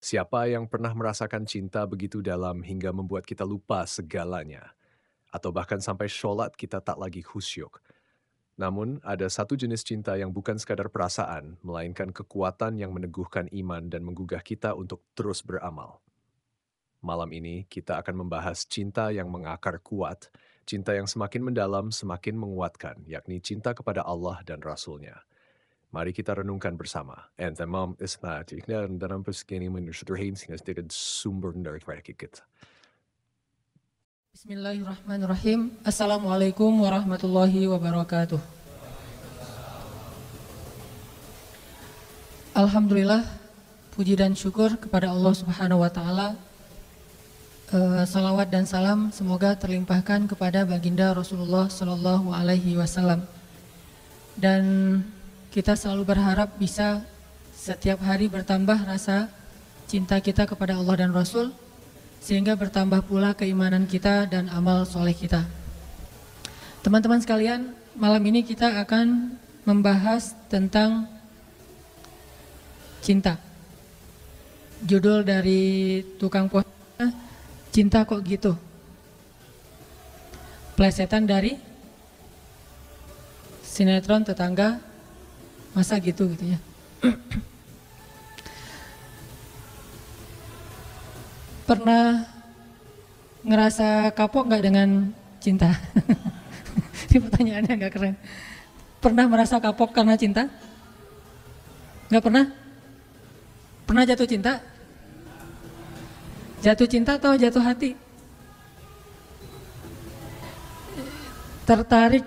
Siapa yang pernah merasakan cinta begitu dalam hingga membuat kita lupa segalanya? Atau bahkan sampai sholat kita tak lagi khusyuk. Namun, ada satu jenis cinta yang bukan sekadar perasaan, melainkan kekuatan yang meneguhkan iman dan menggugah kita untuk terus beramal. Malam ini, kita akan membahas cinta yang mengakar kuat, cinta yang semakin mendalam, semakin menguatkan, yakni cinta kepada Allah dan Rasul-Nya. Mari kita renungkan bersama. En tamam isnatiknya dalam persekini menyertain sehingga sumber dari kita. Bismillahirrahmanirrahim. Assalamualaikum warahmatullahi wabarakatuh. Alhamdulillah, puji dan syukur kepada Allah Subhanahu wa taala. Salawat dan salam semoga terlimpahkan kepada baginda Rasulullah Sallallahu alaihi wasallam. Dan kita selalu berharap bisa setiap hari bertambah rasa cinta kita kepada Allah dan Rasul, sehingga bertambah pula keimanan kita dan amal soleh kita. Teman-teman sekalian, malam ini kita akan membahas tentang cinta. Judul dari tukang posnya, cinta kok gitu. Plesetan dari sinetron tetangga, masa gitu ya. Pernah ngerasa kapok nggak dengan cinta? Ini pertanyaannya nggak keren. Pernah merasa kapok karena cinta? Nggak pernah? Pernah jatuh cinta? Jatuh cinta atau jatuh hati? Tertarik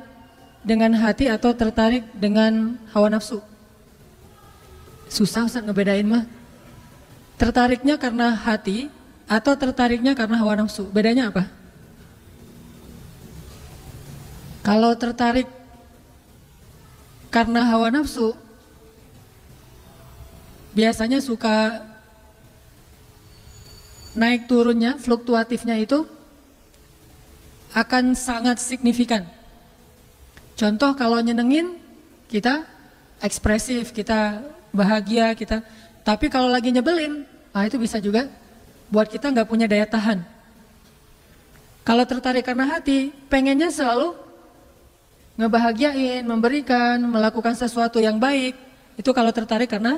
dengan hati atau tertarik dengan hawa nafsu? Susah ngebedain mah. Tertariknya karena hati atau tertariknya karena hawa nafsu? Bedanya apa? Kalau tertarik karena hawa nafsu, biasanya suka naik turunnya, fluktuatifnya itu akan sangat signifikan. Contoh kalau nyenengin, kita ekspresif, kita bahagia, kita. Tapi kalau lagi nyebelin, itu bisa juga buat kita nggak punya daya tahan. Kalau tertarik karena hati, pengennya selalu ngebahagiain, memberikan, melakukan sesuatu yang baik. Itu kalau tertarik karena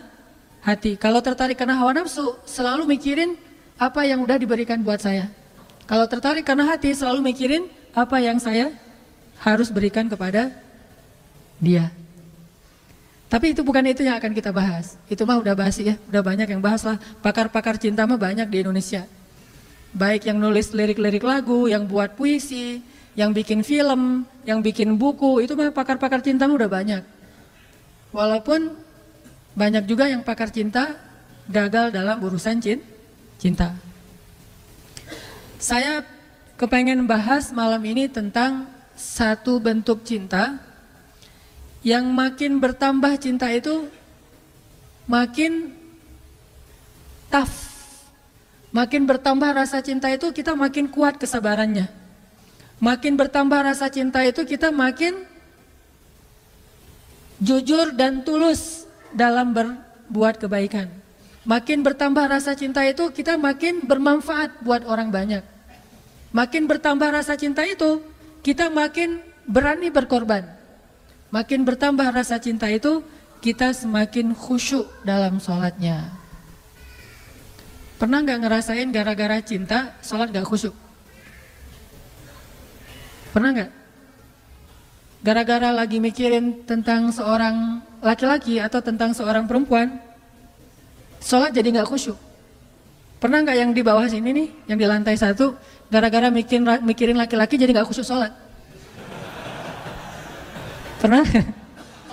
hati. Kalau tertarik karena hawa nafsu, selalu mikirin apa yang udah diberikan buat saya. Kalau tertarik karena hati, selalu mikirin apa yang saya harus berikan kepada dia. Tapi itu bukan itu yang akan kita bahas. Itu mah udah bahas ya, udah banyak yang bahas lah. Pakar-pakar cinta mah banyak di Indonesia. Baik yang nulis lirik-lirik lagu, yang buat puisi, yang bikin film, yang bikin buku, itu mah pakar-pakar cinta mah udah banyak. Walaupun banyak juga yang pakar cinta gagal dalam urusan cinta. Saya kepengen bahas malam ini tentang satu bentuk cinta yang makin bertambah cinta itu makin tough. Makin bertambah rasa cinta itu kita makin kuat kesabarannya. Makin bertambah rasa cinta itu kita makin jujur dan tulus dalam berbuat kebaikan. Makin bertambah rasa cinta itu kita makin bermanfaat buat orang banyak. Makin bertambah rasa cinta itu kita makin berani berkorban. Makin bertambah rasa cinta itu kita semakin khusyuk dalam sholatnya. Pernah nggak ngerasain gara-gara cinta sholat nggak khusyuk? Pernah nggak? Gara-gara lagi mikirin tentang seorang laki-laki atau tentang seorang perempuan, sholat jadi nggak khusyuk. Pernah nggak yang di bawah sini nih, yang di lantai 1, gara-gara mikirin laki-laki jadi nggak khusyuk sholat? Pernah?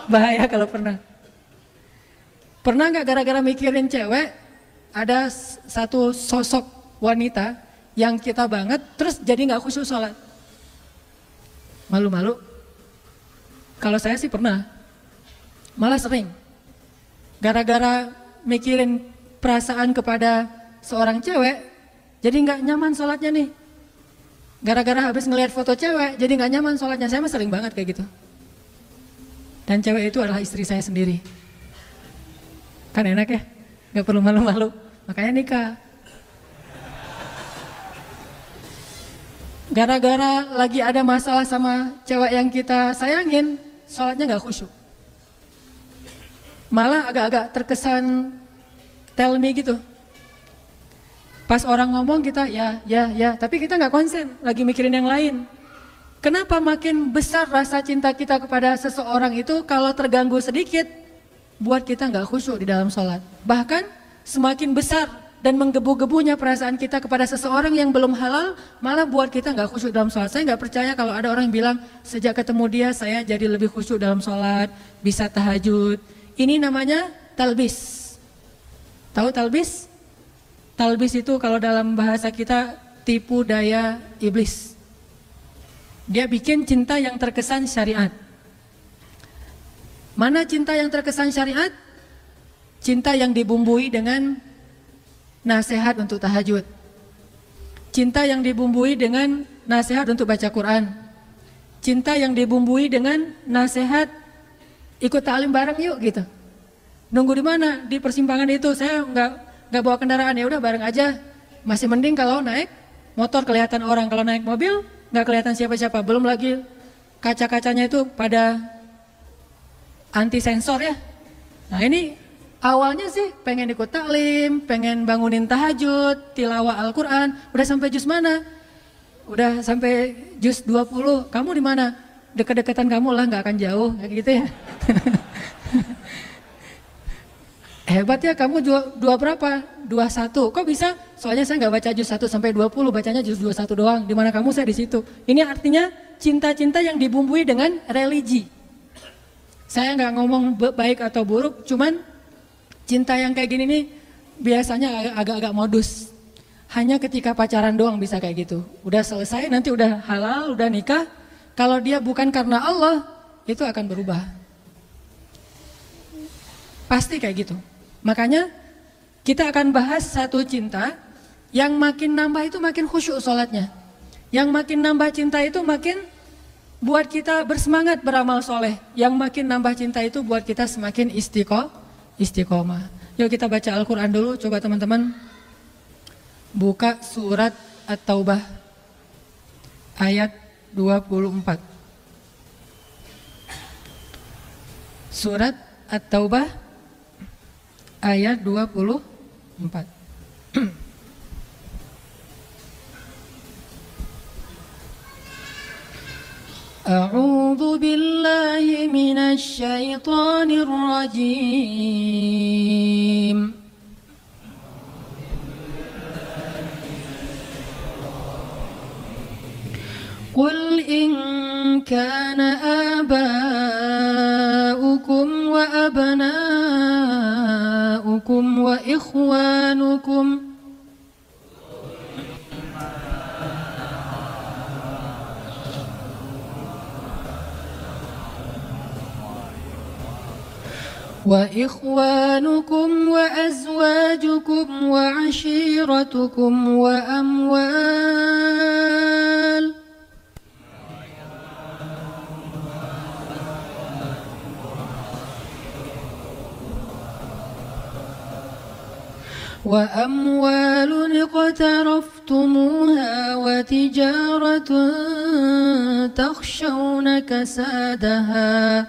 Bahaya kalau pernah. Pernah nggak gara-gara mikirin cewek, ada satu sosok wanita yang kita banget, terus jadi nggak khusyuk sholat? Malu-malu? Kalau saya sih pernah, malah sering. Gara-gara mikirin perasaan kepada seorang cewek, jadi nggak nyaman sholatnya nih. Gara-gara habis ngelihat foto cewek, jadi nggak nyaman sholatnya. Saya mah sering banget kayak gitu. Dan cewek itu adalah istri saya sendiri. Kan enak ya, nggak perlu malu-malu. makanya nikah. Gara-gara lagi ada masalah sama cewek yang kita sayangin, sholatnya nggak khusyuk. Malah agak-agak terkesan tell me gitu. Pas orang ngomong kita ya, tapi kita nggak konsen, lagi mikirin yang lain. Kenapa makin besar rasa cinta kita kepada seseorang itu kalau terganggu sedikit, buat kita nggak khusyuk di dalam sholat. Bahkan semakin besar dan menggebu-gebunya perasaan kita kepada seseorang yang belum halal, malah buat kita nggak khusyuk dalam sholat. Saya nggak percaya kalau ada orang yang bilang, sejak ketemu dia saya jadi lebih khusyuk dalam sholat, bisa tahajud. Ini namanya talbis. Tahu talbis? Talbis itu kalau dalam bahasa kita tipu daya iblis. Dia bikin cinta yang terkesan syariat. Mana cinta yang terkesan syariat? Cinta yang dibumbui dengan nasihat untuk tahajud. Cinta yang dibumbui dengan nasihat untuk baca Quran. Cinta yang dibumbui dengan nasihat ikut ta'lim bareng yuk gitu. Nunggu di mana? Di persimpangan itu. Saya nggak bawa kendaraan, ya udah bareng aja. Masih mending kalau naik motor kelihatan orang, kalau naik mobil nggak kelihatan siapa-siapa. Belum lagi kaca-kacanya itu pada anti sensor ya. Nah ini awalnya sih pengen ikut taklim, pengen bangunin tahajud, tilawah Al-Quran. Udah sampai juz mana? Udah sampai juz 20. Kamu di mana? Dekat-dekatan kamu lah, nggak akan jauh kayak gitu ya. Hebat ya, kamu dua berapa? 21. Kok bisa? Soalnya saya nggak baca juz 1 sampai 20, bacanya juz 21 doang. Di mana kamu, saya di situ. Ini artinya cinta-cinta yang dibumbui dengan religi. Saya nggak ngomong baik atau buruk, cuman cinta yang kayak gini nih biasanya agak-agak modus. Hanya ketika pacaran doang bisa kayak gitu. Udah selesai, nanti udah halal, udah nikah. Kalau dia bukan karena Allah, itu akan berubah. Pasti kayak gitu. Makanya kita akan bahas satu cinta yang makin nambah itu makin khusyuk sholatnya. Yang makin nambah cinta itu makin buat kita bersemangat beramal soleh. Yang makin nambah cinta itu buat kita semakin istiqomah. Yuk kita baca Al-Quran dulu, coba teman-teman. Buka surat At-Taubah ayat 24. Surat At-Taubah ayat 24. A'udzu billahi minasy syaithanir rajim. Qul in kana aba'ukum wa abna'ukum wa ikhwanukum وإخوانكم وأزواجكم وعشيرتكم وأموال اقترفتموها وتجارة تخشون كسادها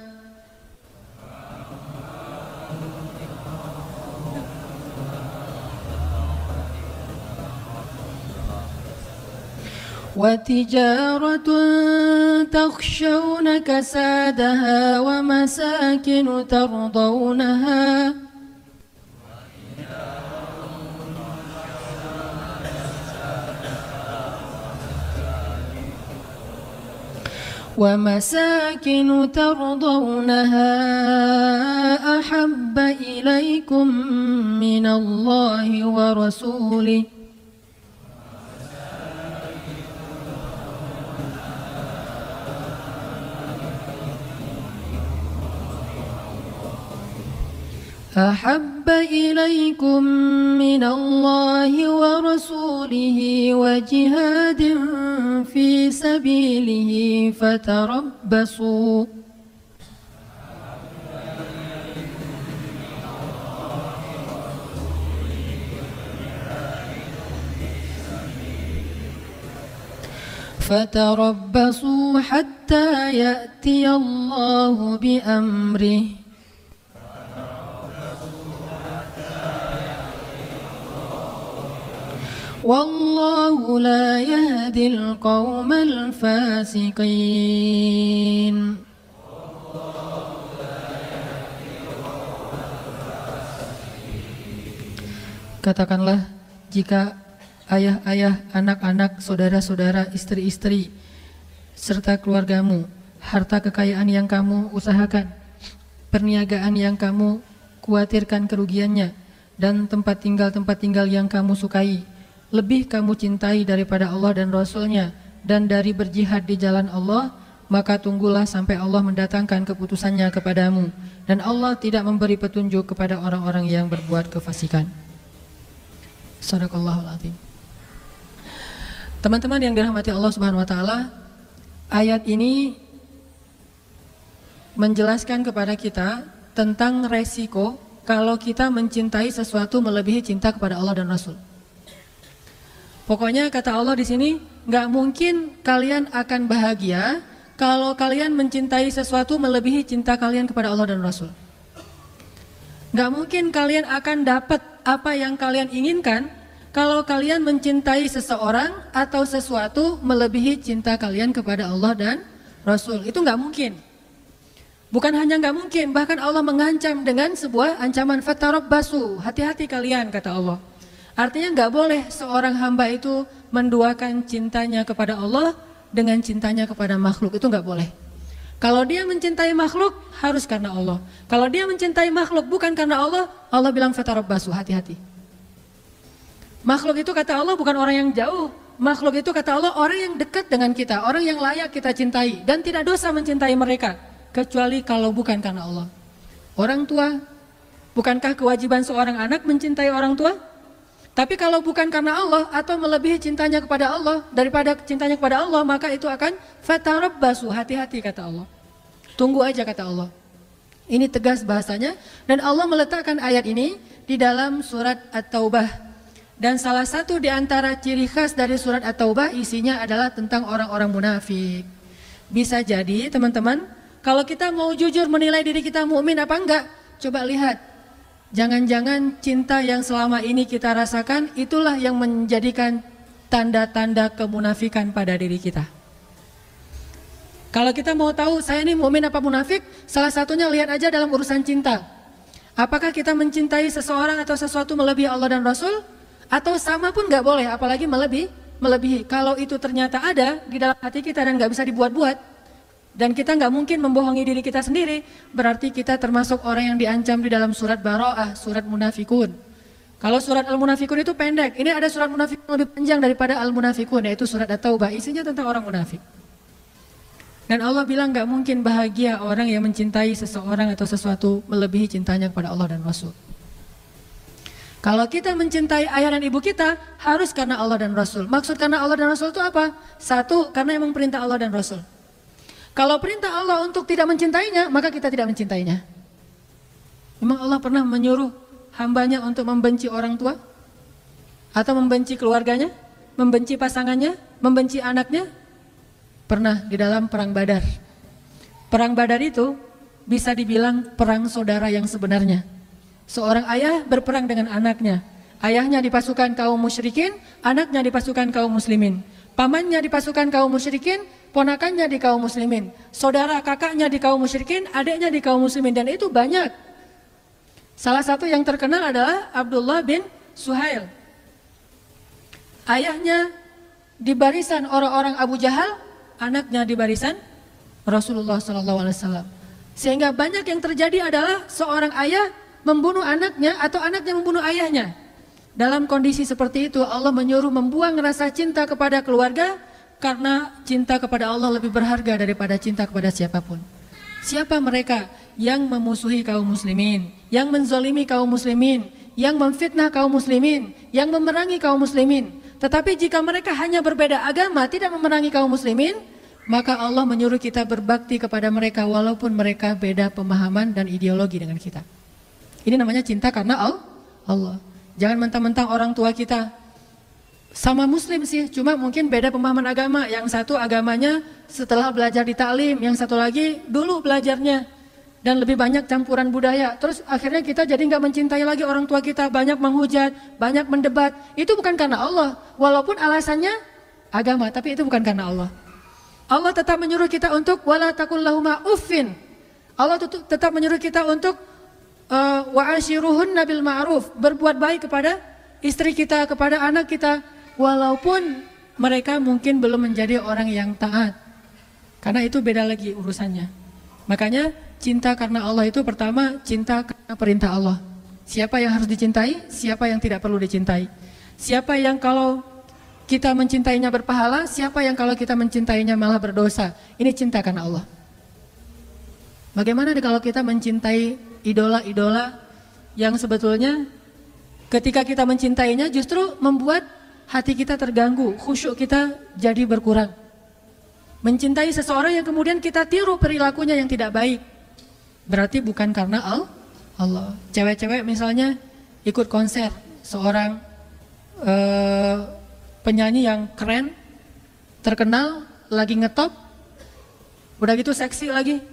ومساكن ترضونها أحب إليكم من الله ورسوله وجهاد في سبيله فتربصوا فتربصوا حتى يأتي الله بأمره والله لا يهدي القوم الفاسقين. Katakanlah, jika ayah-ayah, anak-anak, saudara-saudara, istri-istri, serta keluargamu, harta kekayaan yang kamu usahakan, perniagaan yang kamu khawatirkan kerugiannya, dan tempat tinggal yang kamu sukai, lebih kamu cintai daripada Allah dan Rasul-Nya, dan dari berjihad di jalan Allah, maka tunggulah sampai Allah mendatangkan keputusannya kepadamu, dan Allah tidak memberi petunjuk kepada orang-orang yang berbuat kefasikan. Shadaqallahul Azim. Teman-teman yang dirahmati Allah Subhanahu wa taala, ayat ini menjelaskan kepada kita tentang resiko kalau kita mencintai sesuatu melebihi cinta kepada Allah dan Rasul. Pokoknya kata Allah di sini, nggak mungkin kalian akan bahagia kalau kalian mencintai sesuatu melebihi cinta kalian kepada Allah dan Rasul. Nggak mungkin kalian akan dapat apa yang kalian inginkan kalau kalian mencintai seseorang atau sesuatu melebihi cinta kalian kepada Allah dan Rasul. Itu nggak mungkin. Bukan hanya nggak mungkin, bahkan Allah mengancam dengan sebuah ancaman, fatarabbasu, hati-hati kalian, kata Allah. Artinya nggak boleh seorang hamba itu menduakan cintanya kepada Allah dengan cintanya kepada makhluk. Itu nggak boleh. Kalau dia mencintai makhluk, harus karena Allah. Kalau dia mencintai makhluk bukan karena Allah, Allah bilang fatarabbasu, hati-hati. Makhluk itu kata Allah bukan orang yang jauh. Makhluk itu kata Allah orang yang dekat dengan kita, orang yang layak kita cintai. Dan tidak dosa mencintai mereka, kecuali kalau bukan karena Allah. Orang tua, bukankah kewajiban seorang anak mencintai orang tua? Tapi kalau bukan karena Allah atau melebihi cintanya kepada Allah daripada cintanya kepada Allah, maka itu akan fatarabbasu, hati-hati kata Allah. Tunggu aja kata Allah. Ini tegas bahasanya, dan Allah meletakkan ayat ini di dalam surat At-Taubah. Dan salah satu di antara ciri khas dari surat At-Taubah isinya adalah tentang orang-orang munafik. Bisa jadi teman-teman, kalau kita mau jujur menilai diri kita mukmin apa enggak, coba lihat. Jangan-jangan cinta yang selama ini kita rasakan itulah yang menjadikan tanda-tanda kemunafikan pada diri kita. Kalau kita mau tahu saya ini mukmin apa munafik, salah satunya lihat aja dalam urusan cinta. Apakah kita mencintai seseorang atau sesuatu melebihi Allah dan Rasul? Atau sama pun nggak boleh, apalagi melebihi. Kalau itu ternyata ada di dalam hati kita dan nggak bisa dibuat-buat, dan kita nggak mungkin membohongi diri kita sendiri, berarti kita termasuk orang yang diancam di dalam surat Bara'ah, surat Munafikun. Kalau surat Al-Munafikun itu pendek, ini ada surat Munafikun lebih panjang daripada Al-Munafikun, yaitu surat At-Taubah, isinya tentang orang munafik. Dan Allah bilang nggak mungkin bahagia orang yang mencintai seseorang atau sesuatu melebihi cintanya kepada Allah dan Rasul. Kalau kita mencintai ayah dan ibu kita, harus karena Allah dan Rasul. Maksud karena Allah dan Rasul itu apa? Satu, karena emang perintah Allah dan Rasul. Kalau perintah Allah untuk tidak mencintainya, maka kita tidak mencintainya. Memang Allah pernah menyuruh hambanya untuk membenci orang tua? Atau membenci keluarganya? Membenci pasangannya? Membenci anaknya? Pernah di dalam perang Badar. Perang Badar itu bisa dibilang perang saudara yang sebenarnya. Seorang ayah berperang dengan anaknya. Ayahnya di pasukan kaum musyrikin, anaknya di pasukan kaum muslimin. Pamannya di pasukan kaum musyrikin, ponakannya di kaum muslimin. Saudara kakaknya di kaum musyrikin, adiknya di kaum muslimin. Dan itu banyak. Salah satu yang terkenal adalah Abdullah bin Suhail. Ayahnya di barisan orang-orang Abu Jahal, anaknya di barisan Rasulullah SAW. Sehingga banyak yang terjadi adalah seorang ayah membunuh anaknya atau anaknya membunuh ayahnya. Dalam kondisi seperti itu Allah menyuruh membuang rasa cinta kepada keluarga, karena cinta kepada Allah lebih berharga daripada cinta kepada siapapun. Siapa mereka yang memusuhi kaum muslimin, yang menzalimi kaum muslimin, yang memfitnah kaum muslimin, yang memerangi kaum muslimin. Tetapi jika mereka hanya berbeda agama, tidak memerangi kaum muslimin, maka Allah menyuruh kita berbakti kepada mereka walaupun mereka beda pemahaman dan ideologi dengan kita. Ini namanya cinta karena Allah. Jangan mentang-mentang orang tua kita Sama muslim sih, cuma mungkin beda pemahaman agama. Yang satu agamanya setelah belajar di taklim, yang satu lagi dulu belajarnya. Dan lebih banyak campuran budaya. Terus akhirnya kita jadi nggak mencintai lagi orang tua kita, banyak menghujat, banyak mendebat. Itu bukan karena Allah, walaupun alasannya agama, tapi itu bukan karena Allah. Allah tetap menyuruh kita untuk wala taqul lahuma uffin. Allah tetap menyuruh kita untuk wa ashiruhunna bil ma'ruf, berbuat baik kepada istri kita, kepada anak kita, walaupun mereka mungkin belum menjadi orang yang taat. Karena itu beda lagi urusannya. Makanya cinta karena Allah itu pertama cinta karena perintah Allah. Siapa yang harus dicintai, siapa yang tidak perlu dicintai. Siapa yang kalau kita mencintainya berpahala, siapa yang kalau kita mencintainya malah berdosa. Ini cinta karena Allah. Bagaimana kalau kita mencintai idola-idola yang sebetulnya ketika kita mencintainya justru membuat hati kita terganggu, khusyuk kita jadi berkurang. Mencintai seseorang yang kemudian kita tiru perilakunya yang tidak baik, berarti bukan karena Allah. Cewek-cewek misalnya ikut konser seorang penyanyi yang keren, terkenal, lagi ngetop, udah gitu seksi lagi,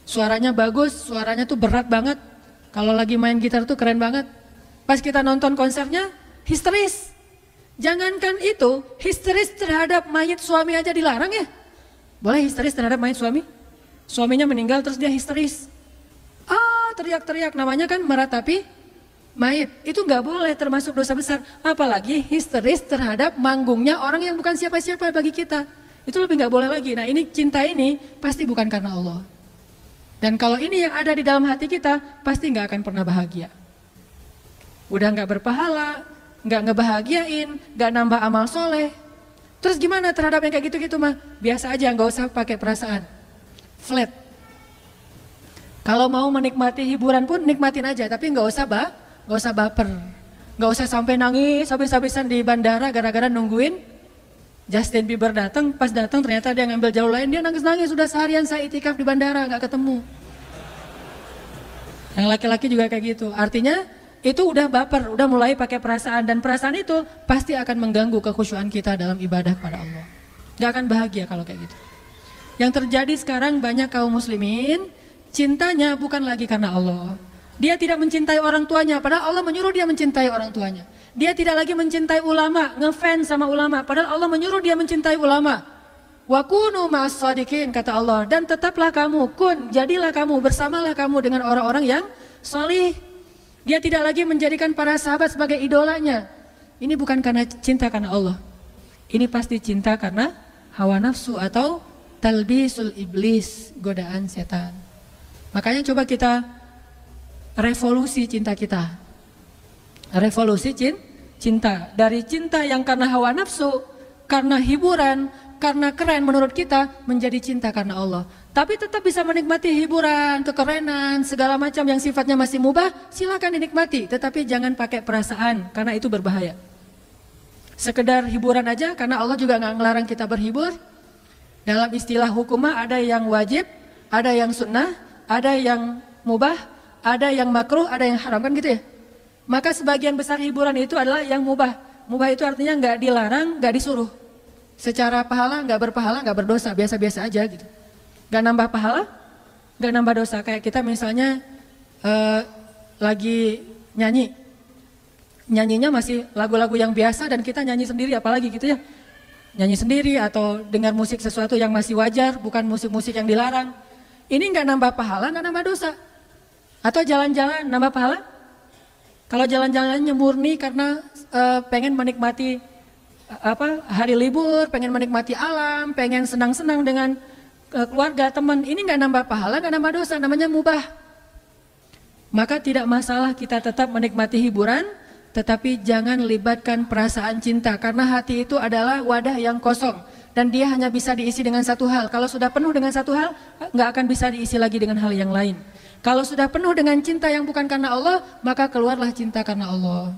suaranya bagus, suaranya tuh berat banget, kalau lagi main gitar tuh keren banget. Pas kita nonton konsernya, histeris. Jangankan itu, histeris terhadap mayit suami aja dilarang ya. Boleh histeris terhadap mayit suami? Suaminya meninggal terus dia histeris. Teriak-teriak, namanya kan meratapi mayit. Itu nggak boleh, termasuk dosa besar. Apalagi histeris terhadap manggungnya orang yang bukan siapa-siapa bagi kita. Itu lebih nggak boleh lagi. Nah ini cinta ini pasti bukan karena Allah. Dan kalau ini yang ada di dalam hati kita, pasti nggak akan pernah bahagia. Udah nggak berpahala, nggak ngebahagiain, nggak nambah amal soleh. Terus gimana terhadap yang kayak gitu-gitu mah? Biasa aja, nggak usah pakai perasaan. Flat. Kalau mau menikmati hiburan pun nikmatin aja, tapi nggak usah baper, nggak usah sampai nangis habis-habisan di bandara gara-gara nungguin Justin Bieber datang. Pas datang ternyata dia ngambil jalur lain, dia nangis-nangis. Sudah seharian saya itikaf di bandara nggak ketemu. Yang laki-laki juga kayak gitu. Artinya itu udah baper, udah mulai pakai perasaan, dan perasaan itu pasti akan mengganggu kekhusyuan kita dalam ibadah pada Allah. Gak akan bahagia kalau kayak gitu. Yang terjadi sekarang banyak kaum muslimin cintanya bukan lagi karena Allah. Dia tidak mencintai orang tuanya, padahal Allah menyuruh dia mencintai orang tuanya. Dia tidak lagi mencintai ulama, ngefans sama ulama, padahal Allah menyuruh dia mencintai ulama. Wa kunu ma'as shadiqin, kata Allah, dan tetaplah kamu, jadilah kamu, bersamalah kamu dengan orang-orang yang salih. Dia tidak lagi menjadikan para sahabat sebagai idolanya. Ini bukan karena cinta karena Allah. Ini pasti cinta karena hawa nafsu atau talbisul iblis, godaan setan. Makanya coba kita revolusi cinta kita. Revolusi cinta. Dari cinta yang karena hawa nafsu, karena hiburan, karena keren menurut kita, menjadi cinta karena Allah. Tapi tetap bisa menikmati hiburan, kekerenan, segala macam yang sifatnya masih mubah, silakan dinikmati. Tetapi jangan pakai perasaan, karena itu berbahaya. Sekedar hiburan aja, karena Allah juga nggak ngelarang kita berhibur. Dalam istilah hukumah ada yang wajib, ada yang sunnah, ada yang mubah, ada yang makruh, ada yang haram, kan gitu ya. Maka sebagian besar hiburan itu adalah yang mubah. Mubah itu artinya nggak dilarang, nggak disuruh. Secara pahala nggak berpahala, nggak berdosa, biasa-biasa aja gitu. Nggak nambah pahala, nggak nambah dosa. Kayak kita misalnya lagi nyanyinya masih lagu-lagu yang biasa dan kita nyanyi sendiri, apalagi gitu ya. Nyanyi sendiri atau dengar musik sesuatu yang masih wajar, bukan musik-musik yang dilarang. Ini nggak nambah pahala, nggak nambah dosa. Atau jalan-jalan nambah pahala? Kalau jalan-jalannya murni karena pengen menikmati hari libur, pengen menikmati alam, pengen senang-senang dengan keluarga, teman, ini nggak nambah pahala, nggak nambah dosa, namanya mubah. Maka tidak masalah kita tetap menikmati hiburan, tetapi jangan libatkan perasaan cinta, karena hati itu adalah wadah yang kosong. Dan dia hanya bisa diisi dengan satu hal. Kalau sudah penuh dengan satu hal, nggak akan bisa diisi lagi dengan hal yang lain. Kalau sudah penuh dengan cinta yang bukan karena Allah, maka keluarlah cinta karena Allah.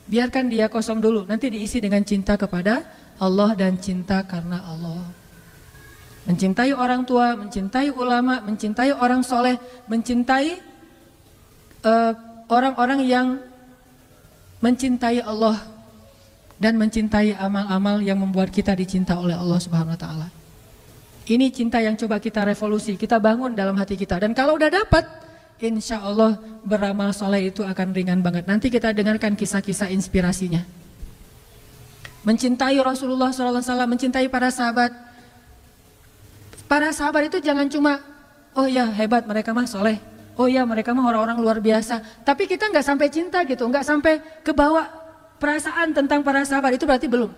Biarkan dia kosong dulu, nanti diisi dengan cinta kepada Allah dan cinta karena Allah. Mencintai orang tua, mencintai ulama, mencintai orang soleh, mencintai orang-orang yang mencintai Allah. dan mencintai amal-amal yang membuat kita dicinta oleh Allah Subhanahu wa taala. Ini cinta yang coba kita revolusi, kita bangun dalam hati kita. Dan kalau udah dapat, insya Allah beramal soleh itu akan ringan banget. Nanti kita dengarkan kisah-kisah inspirasinya. Mencintai Rasulullah SAW, mencintai para sahabat. Para sahabat itu jangan cuma, oh ya hebat mereka mah soleh. Oh ya mereka mah orang-orang luar biasa. Tapi kita nggak sampai cinta gitu, nggak sampai kebawa perasaan tentang para sahabat, itu berarti belum.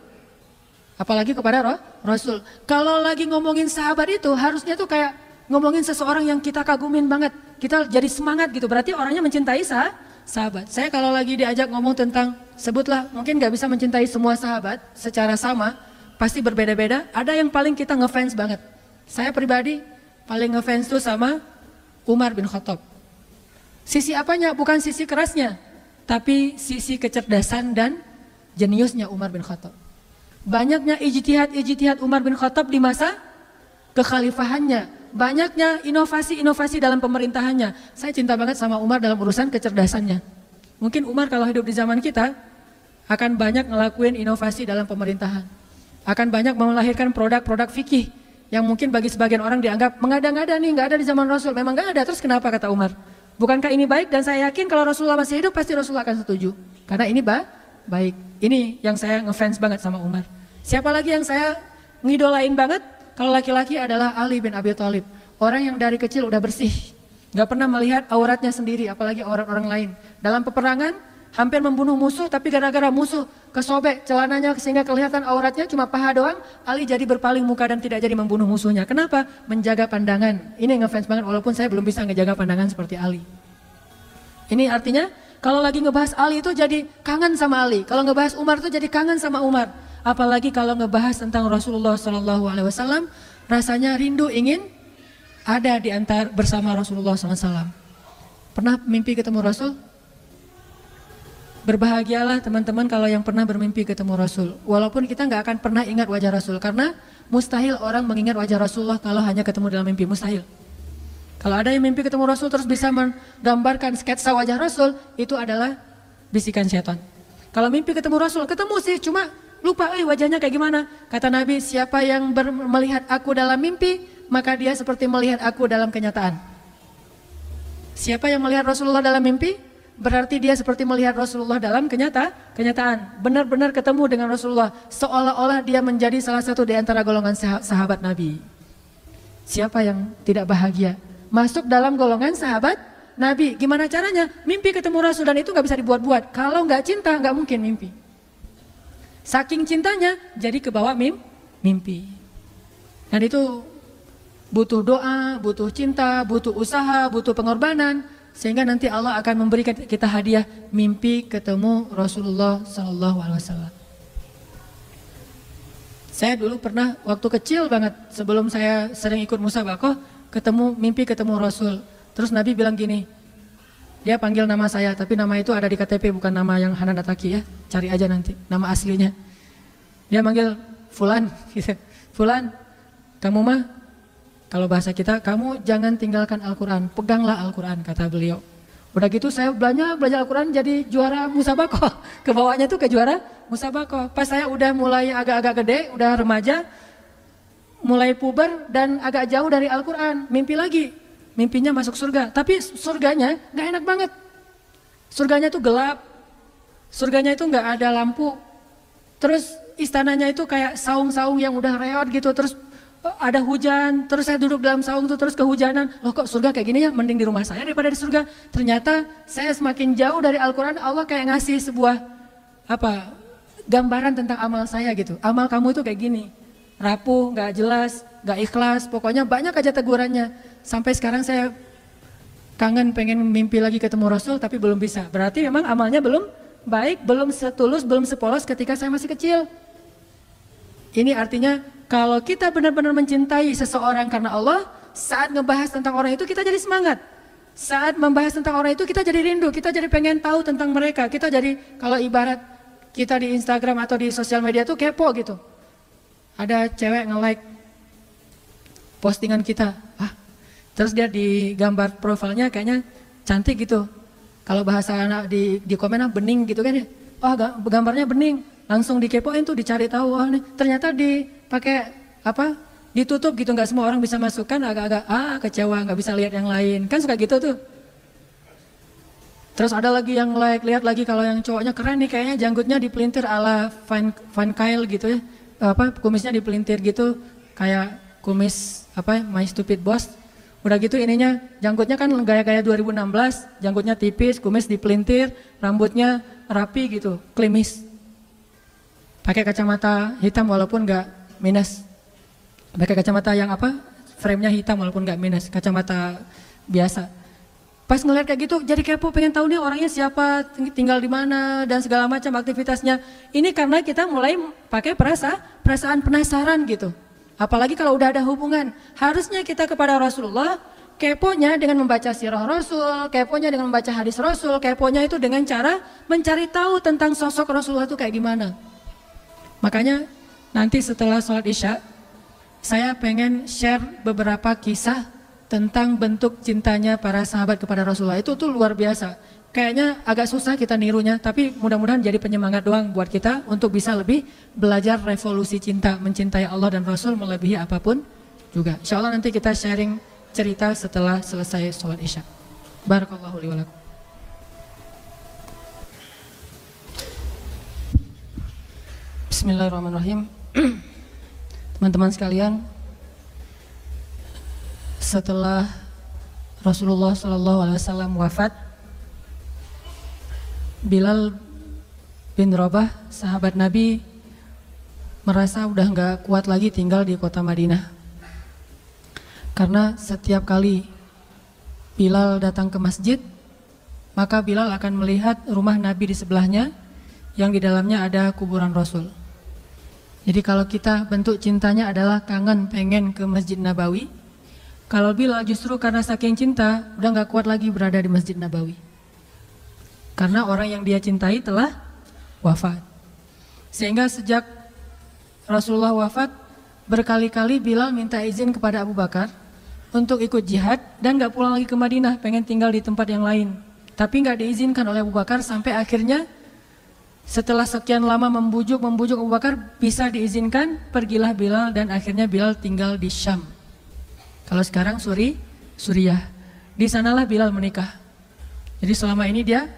Apalagi kepada Rasul. Kalau lagi ngomongin sahabat itu harusnya tuh kayak ngomongin seseorang yang kita kagumin banget. Kita jadi semangat gitu, berarti orangnya mencintai sahabat. Saya kalau lagi diajak ngomong tentang, sebutlah mungkin gak bisa mencintai semua sahabat secara sama, pasti berbeda-beda. Ada yang paling kita ngefans banget. Saya pribadi paling ngefans tuh sama Umar bin Khattab. Sisi apanya? Bukan sisi kerasnya, tapi sisi kecerdasan dan jeniusnya Umar bin Khattab. Banyaknya ijtihad Umar bin Khattab di masa kekhalifahannya. Banyaknya inovasi-inovasi dalam pemerintahannya. Saya cinta banget sama Umar dalam urusan kecerdasannya. Mungkin Umar kalau hidup di zaman kita akan banyak ngelakuin inovasi dalam pemerintahan. Akan banyak melahirkan produk-produk fikih yang mungkin bagi sebagian orang dianggap mengada-ngada nih, nggak ada di zaman Rasul. Memang nggak ada, terus kenapa kata Umar? Bukankah ini baik? Dan saya yakin kalau Rasulullah masih hidup pasti Rasulullah akan setuju. Karena ini baik. Ini yang saya ngefans banget sama Umar. Siapa lagi yang saya ngidolain banget? Kalau laki-laki adalah Ali bin Abi Thalib. Orang yang dari kecil udah bersih. Gak pernah melihat auratnya sendiri, apalagi aurat orang lain. Dalam peperangan, hampir membunuh musuh, tapi gara-gara musuh kesobek celananya sehingga kelihatan auratnya cuma paha doang, Ali jadi berpaling muka dan tidak jadi membunuh musuhnya. Kenapa? Menjaga pandangan. Ini ngefans banget, walaupun saya belum bisa ngejaga pandangan seperti Ali. Ini artinya, kalau lagi ngebahas Ali itu jadi kangen sama Ali. Kalau ngebahas Umar itu jadi kangen sama Umar. Apalagi kalau ngebahas tentang Rasulullah SAW, rasanya rindu ingin ada di antara bersama Rasulullah SAW. Pernah mimpi ketemu Rasul? Berbahagialah teman-teman kalau yang pernah bermimpi ketemu Rasul. Walaupun kita nggak akan pernah ingat wajah Rasul, karena mustahil orang mengingat wajah Rasulullah kalau hanya ketemu dalam mimpi, mustahil. Kalau ada yang mimpi ketemu Rasul terus bisa menggambarkan sketsa wajah Rasul, itu adalah bisikan setan. Kalau mimpi ketemu Rasul, ketemu sih cuma lupa wajahnya kayak gimana. Kata Nabi, siapa yang melihat aku dalam mimpi, maka dia seperti melihat aku dalam kenyataan. Siapa yang melihat Rasulullah dalam mimpi, berarti dia seperti melihat Rasulullah dalam kenyataan. Benar-benar ketemu dengan Rasulullah, seolah-olah dia menjadi salah satu di antara golongan sahabat Nabi. Siapa yang tidak bahagia masuk dalam golongan sahabat Nabi? Gimana caranya? Mimpi ketemu Rasul, dan itu gak bisa dibuat-buat. Kalau gak cinta gak mungkin mimpi. Saking cintanya jadi kebawa mimpi. Dan itu butuh doa, butuh cinta, butuh usaha, butuh pengorbanan, sehingga nanti Allah akan memberikan kita hadiah mimpi ketemu Rasulullah SAW. Saya dulu pernah waktu kecil banget, sebelum saya sering ikut musabaqah, mimpi ketemu Rasul. Terus Nabi bilang gini, dia panggil nama saya, tapi nama itu ada di KTP, bukan nama yang Hanan Ataki ya, cari aja nanti nama aslinya. Dia manggil Fulan, gitu. Fulan, kamu mah, kalau bahasa kita, kamu jangan tinggalkan Al-Quran, peganglah Al-Quran, kata beliau. Udah gitu saya belajar Al-Quran jadi juara musabaqah, kebawanya tuh ke juara musabaqah. Pas saya udah mulai agak-agak gede, udah remaja, mulai puber dan agak jauh dari Al-Quran, mimpi lagi. Mimpinya masuk surga, tapi surganya gak enak banget. Surganya tuh gelap, surganya itu gak ada lampu. Terus istananya itu kayak saung-saung yang udah reot gitu, terus ada hujan, terus saya duduk dalam saung itu terus kehujanan. Loh kok surga kayak gini ya, mending di rumah saya daripada di surga. Ternyata saya semakin jauh dari Al-Quran, Allah kayak ngasih sebuah gambaran tentang amal saya gitu. Amal kamu itu kayak gini, rapuh, gak jelas, gak ikhlas, pokoknya banyak aja tegurannya. Sampai sekarang saya kangen pengen mimpi lagi ketemu Rasul, tapi belum bisa. Berarti memang amalnya belum baik, belum setulus, belum sepolos ketika saya masih kecil. Ini artinya kalau kita benar-benar mencintai seseorang karena Allah, saat ngebahas tentang orang itu kita jadi semangat. Saat membahas tentang orang itu kita jadi rindu, kita jadi pengen tahu tentang mereka. Kita jadi, kalau ibarat kita di Instagram atau di sosial media tuh kepo gitu. Ada cewek nge-like postingan kita, terus dia di gambar profilnya kayaknya cantik gitu. Kalau bahasa anak di komennya bening gitu kan ya. Gambarnya bening. langsung dikepoin tuh, dicari tahu, oh, nih, ternyata dipakai apa, ditutup gitu, nggak semua orang bisa masukkan, agak-agak kecewa, nggak bisa lihat yang lain, kan suka gitu tuh. Terus ada lagi yang lihat lagi kalau yang cowoknya keren nih, kayaknya janggutnya dipelintir ala Van Kyle gitu ya, apa kumisnya dipelintir gitu, kayak kumis apa My Stupid Boss. Udah gitu ininya janggutnya kan gaya-gaya 2016, janggutnya tipis, kumis dipelintir, rambutnya rapi gitu, klimis. Pakai kacamata hitam walaupun nggak minus. Pakai kacamata yang apa? Frame-nya hitam walaupun nggak minus, kacamata biasa. Pas ngeliat kayak gitu jadi kepo, pengen tahu nih orangnya siapa, tinggal di mana dan segala macam aktivitasnya. Ini karena kita mulai pakai perasaan penasaran gitu. Apalagi kalau udah ada hubungan. Harusnya kita kepada Rasulullah keponya dengan membaca sirah Rasul, keponya dengan membaca hadis Rasul, keponya itu dengan cara mencari tahu tentang sosok Rasulullah itu kayak gimana. Makanya nanti setelah sholat Isya, saya pengen share beberapa kisah tentang bentuk cintanya para sahabat kepada Rasulullah. Itu tuh luar biasa. Kayaknya agak susah kita nirunya, tapi mudah-mudahan jadi penyemangat doang buat kita untuk bisa lebih belajar revolusi cinta, mencintai Allah dan Rasul melebihi apapun juga. Insya Allah nanti kita sharing cerita setelah selesai sholat Isya. Barakallahu li wa lakum. Bismillahirrahmanirrahim. Teman-teman sekalian, setelah Rasulullah SAW wafat, Bilal bin Rabah, sahabat Nabi, merasa udah nggak kuat lagi tinggal di kota Madinah. Karena setiap kali Bilal datang ke masjid, maka Bilal akan melihat rumah Nabi di sebelahnya, yang di dalamnya ada kuburan Rasul. Jadi kalau kita bentuk cintanya adalah kangen pengen ke Masjid Nabawi, kalau Bilal justru karena saking cinta udah gak kuat lagi berada di Masjid Nabawi. Karena orang yang dia cintai telah wafat. Sehingga sejak Rasulullah wafat, berkali-kali Bilal minta izin kepada Abu Bakar untuk ikut jihad dan gak pulang lagi ke Madinah, pengen tinggal di tempat yang lain. Tapi gak diizinkan oleh Abu Bakar sampai akhirnya setelah sekian lama membujuk Abu Bakar bisa diizinkan, pergilah Bilal dan akhirnya Bilal tinggal di Syam. Kalau sekarang Suriah. Di sanalah Bilal menikah. Jadi selama ini dia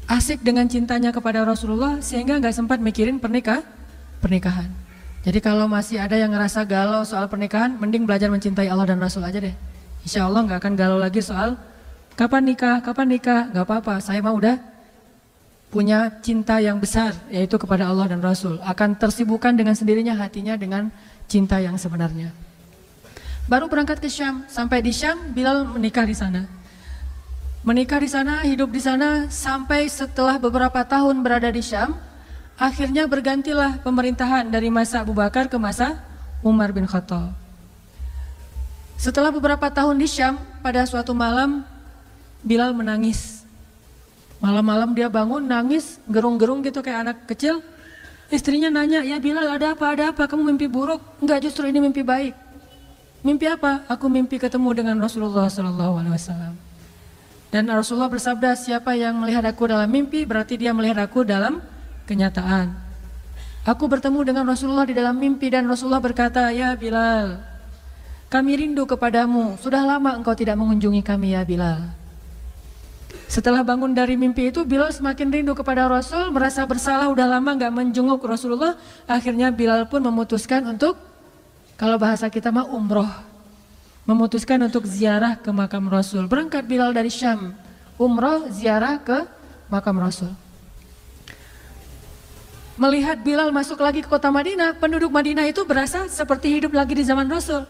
asik dengan cintanya kepada Rasulullah sehingga nggak sempat mikirin pernikahan. Jadi kalau masih ada yang ngerasa galau soal pernikahan, mending belajar mencintai Allah dan Rasul aja deh. Insya Allah nggak akan galau lagi soal kapan nikah, nggak apa-apa. Saya mah udah punya cinta yang besar, yaitu kepada Allah dan Rasul. Akan tersibukkan dengan sendirinya hatinya dengan cinta yang sebenarnya. Baru berangkat ke Syam, sampai di Syam Bilal menikah di sana. Menikah di sana, hidup di sana sampai setelah beberapa tahun berada di Syam, akhirnya bergantilah pemerintahan dari masa Abu Bakar ke masa Umar bin Khattab. Setelah beberapa tahun di Syam, pada suatu malam Bilal menangis. Malam-malam dia bangun nangis, gerung-gerung gitu kayak anak kecil. Istrinya nanya, ya Bilal ada apa, kamu mimpi buruk? Enggak, justru ini mimpi baik. Mimpi apa? Aku mimpi ketemu dengan Rasulullah SAW. Dan Rasulullah bersabda, siapa yang melihat aku dalam mimpi berarti dia melihat aku dalam kenyataan. Aku bertemu dengan Rasulullah di dalam mimpi dan Rasulullah berkata, ya Bilal, kami rindu kepadamu, sudah lama engkau tidak mengunjungi kami ya Bilal. Setelah bangun dari mimpi itu, Bilal semakin rindu kepada Rasul, merasa bersalah udah lama gak menjenguk Rasulullah. Akhirnya Bilal pun memutuskan untuk, kalau bahasa kita mah umroh, memutuskan untuk ziarah ke makam Rasul. Berangkat Bilal dari Syam, umroh ziarah ke makam Rasul. Melihat Bilal masuk lagi ke kota Madinah, penduduk Madinah itu berasa seperti hidup lagi di zaman Rasul.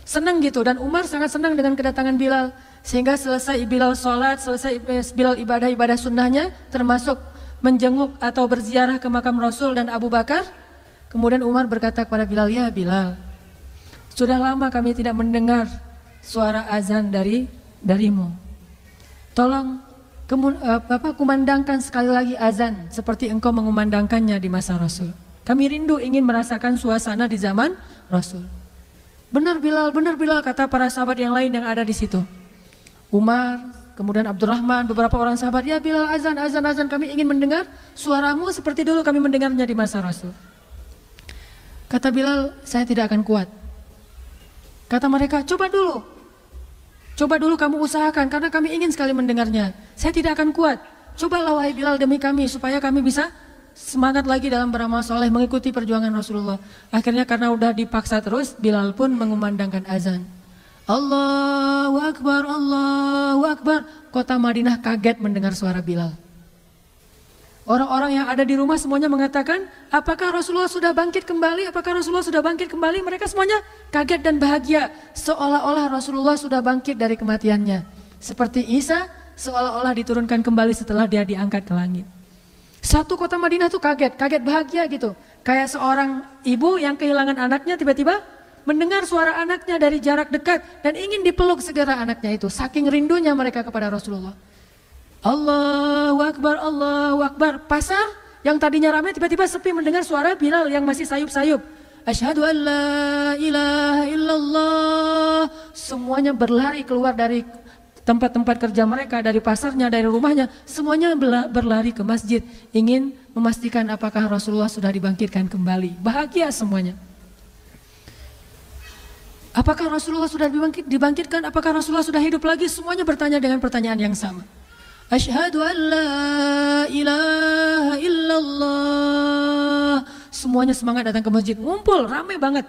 Senang gitu, dan Umar sangat senang dengan kedatangan Bilal. Sehingga selesai Bilal sholat, selesai Bilal ibadah-ibadah sunnahnya, termasuk menjenguk atau berziarah ke makam Rasul dan Abu Bakar. Kemudian Umar berkata kepada Bilal, ya Bilal, sudah lama kami tidak mendengar suara azan darimu. Tolong kumandangkan sekali lagi azan seperti engkau mengumandangkannya di masa Rasul. Kami rindu ingin merasakan suasana di zaman Rasul. Benar Bilal, kata para sahabat yang lain yang ada di situ. Umar kemudian Abdurrahman, beberapa orang sahabat, ya Bilal azan, azan, azan, kami ingin mendengar suaramu seperti dulu kami mendengarnya di masa Rasul. Kata Bilal, saya tidak akan kuat. Kata mereka, coba dulu kamu usahakan karena kami ingin sekali mendengarnya. Saya tidak akan kuat. Cobalah wahai Bilal demi kami supaya kami bisa semangat lagi dalam beramal soleh mengikuti perjuangan Rasulullah. Akhirnya karena udah dipaksa terus, Bilal pun mengumandangkan azan. Allahu Akbar, Allahu Akbar. Kota Madinah kaget mendengar suara Bilal. Orang-orang yang ada di rumah semuanya mengatakan, apakah Rasulullah sudah bangkit kembali? Apakah Rasulullah sudah bangkit kembali? Mereka semuanya kaget dan bahagia. Seolah-olah Rasulullah sudah bangkit dari kematiannya. Seperti Isa, seolah-olah diturunkan kembali setelah dia diangkat ke langit. Satu kota Madinah tuh kaget bahagia gitu. Kayak seorang ibu yang kehilangan anaknya tiba-tiba mendengar suara anaknya dari jarak dekat dan ingin dipeluk segera anaknya itu. Saking rindunya mereka kepada Rasulullah. Allahu Akbar, Allahu Akbar. Pasar yang tadinya ramai tiba-tiba sepi mendengar suara Bilal yang masih sayup-sayup. Asyhadu an la ilaha illallah. Semuanya berlari keluar dari tempat-tempat kerja mereka, dari pasarnya, dari rumahnya. Semuanya berlari ke masjid. Ingin memastikan apakah Rasulullah sudah dibangkitkan kembali. Bahagia semuanya. Apakah Rasulullah sudah dibangkitkan? Apakah Rasulullah sudah hidup lagi? Semuanya bertanya dengan pertanyaan yang sama. Asyhadu an la ilaha illallah. Semuanya semangat datang ke masjid, ngumpul, ramai banget.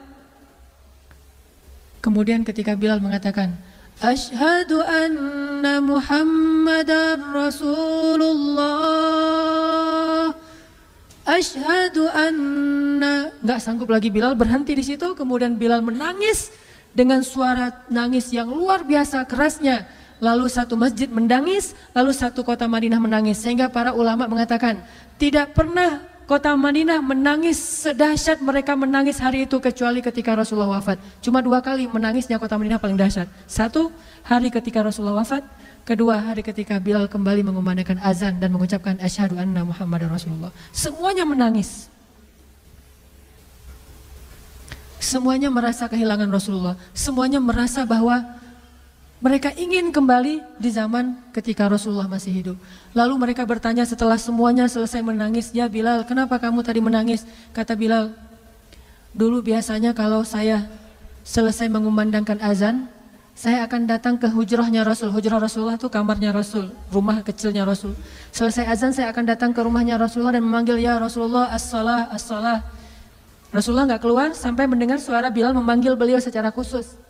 Kemudian ketika Bilal mengatakan, Asyhadu anna Muhammadar Rasulullah. Asyhadu anna. Nggak sanggup lagi Bilal, berhenti di situ. Kemudian Bilal menangis dengan suara nangis yang luar biasa kerasnya. Lalu satu masjid menangis, lalu satu kota Madinah menangis. Sehingga para ulama mengatakan, tidak pernah kota Madinah menangis sedahsyat mereka menangis hari itu kecuali ketika Rasulullah wafat. Cuma 2 kali menangisnya kota Madinah paling dahsyat. 1 hari ketika Rasulullah wafat, 2 hari ketika Bilal kembali mengumandangkan azan dan mengucapkan asyhadu anna Muhammadar Rasulullah. Semuanya menangis. Semuanya merasa kehilangan Rasulullah. Semuanya merasa bahwa mereka ingin kembali di zaman ketika Rasulullah masih hidup. Lalu mereka bertanya setelah semuanya selesai menangis, ya Bilal, kenapa kamu tadi menangis? Kata Bilal, dulu biasanya kalau saya selesai mengumandangkan azan, saya akan datang ke hujrahnya Rasul. Hujrah Rasulullah itu kamarnya Rasul, rumah kecilnya Rasul. Selesai azan saya akan datang ke rumahnya Rasulullah dan memanggil, ya Rasulullah, as-salah, as-salah. Rasulullah nggak keluar sampai mendengar suara Bilal memanggil beliau secara khusus.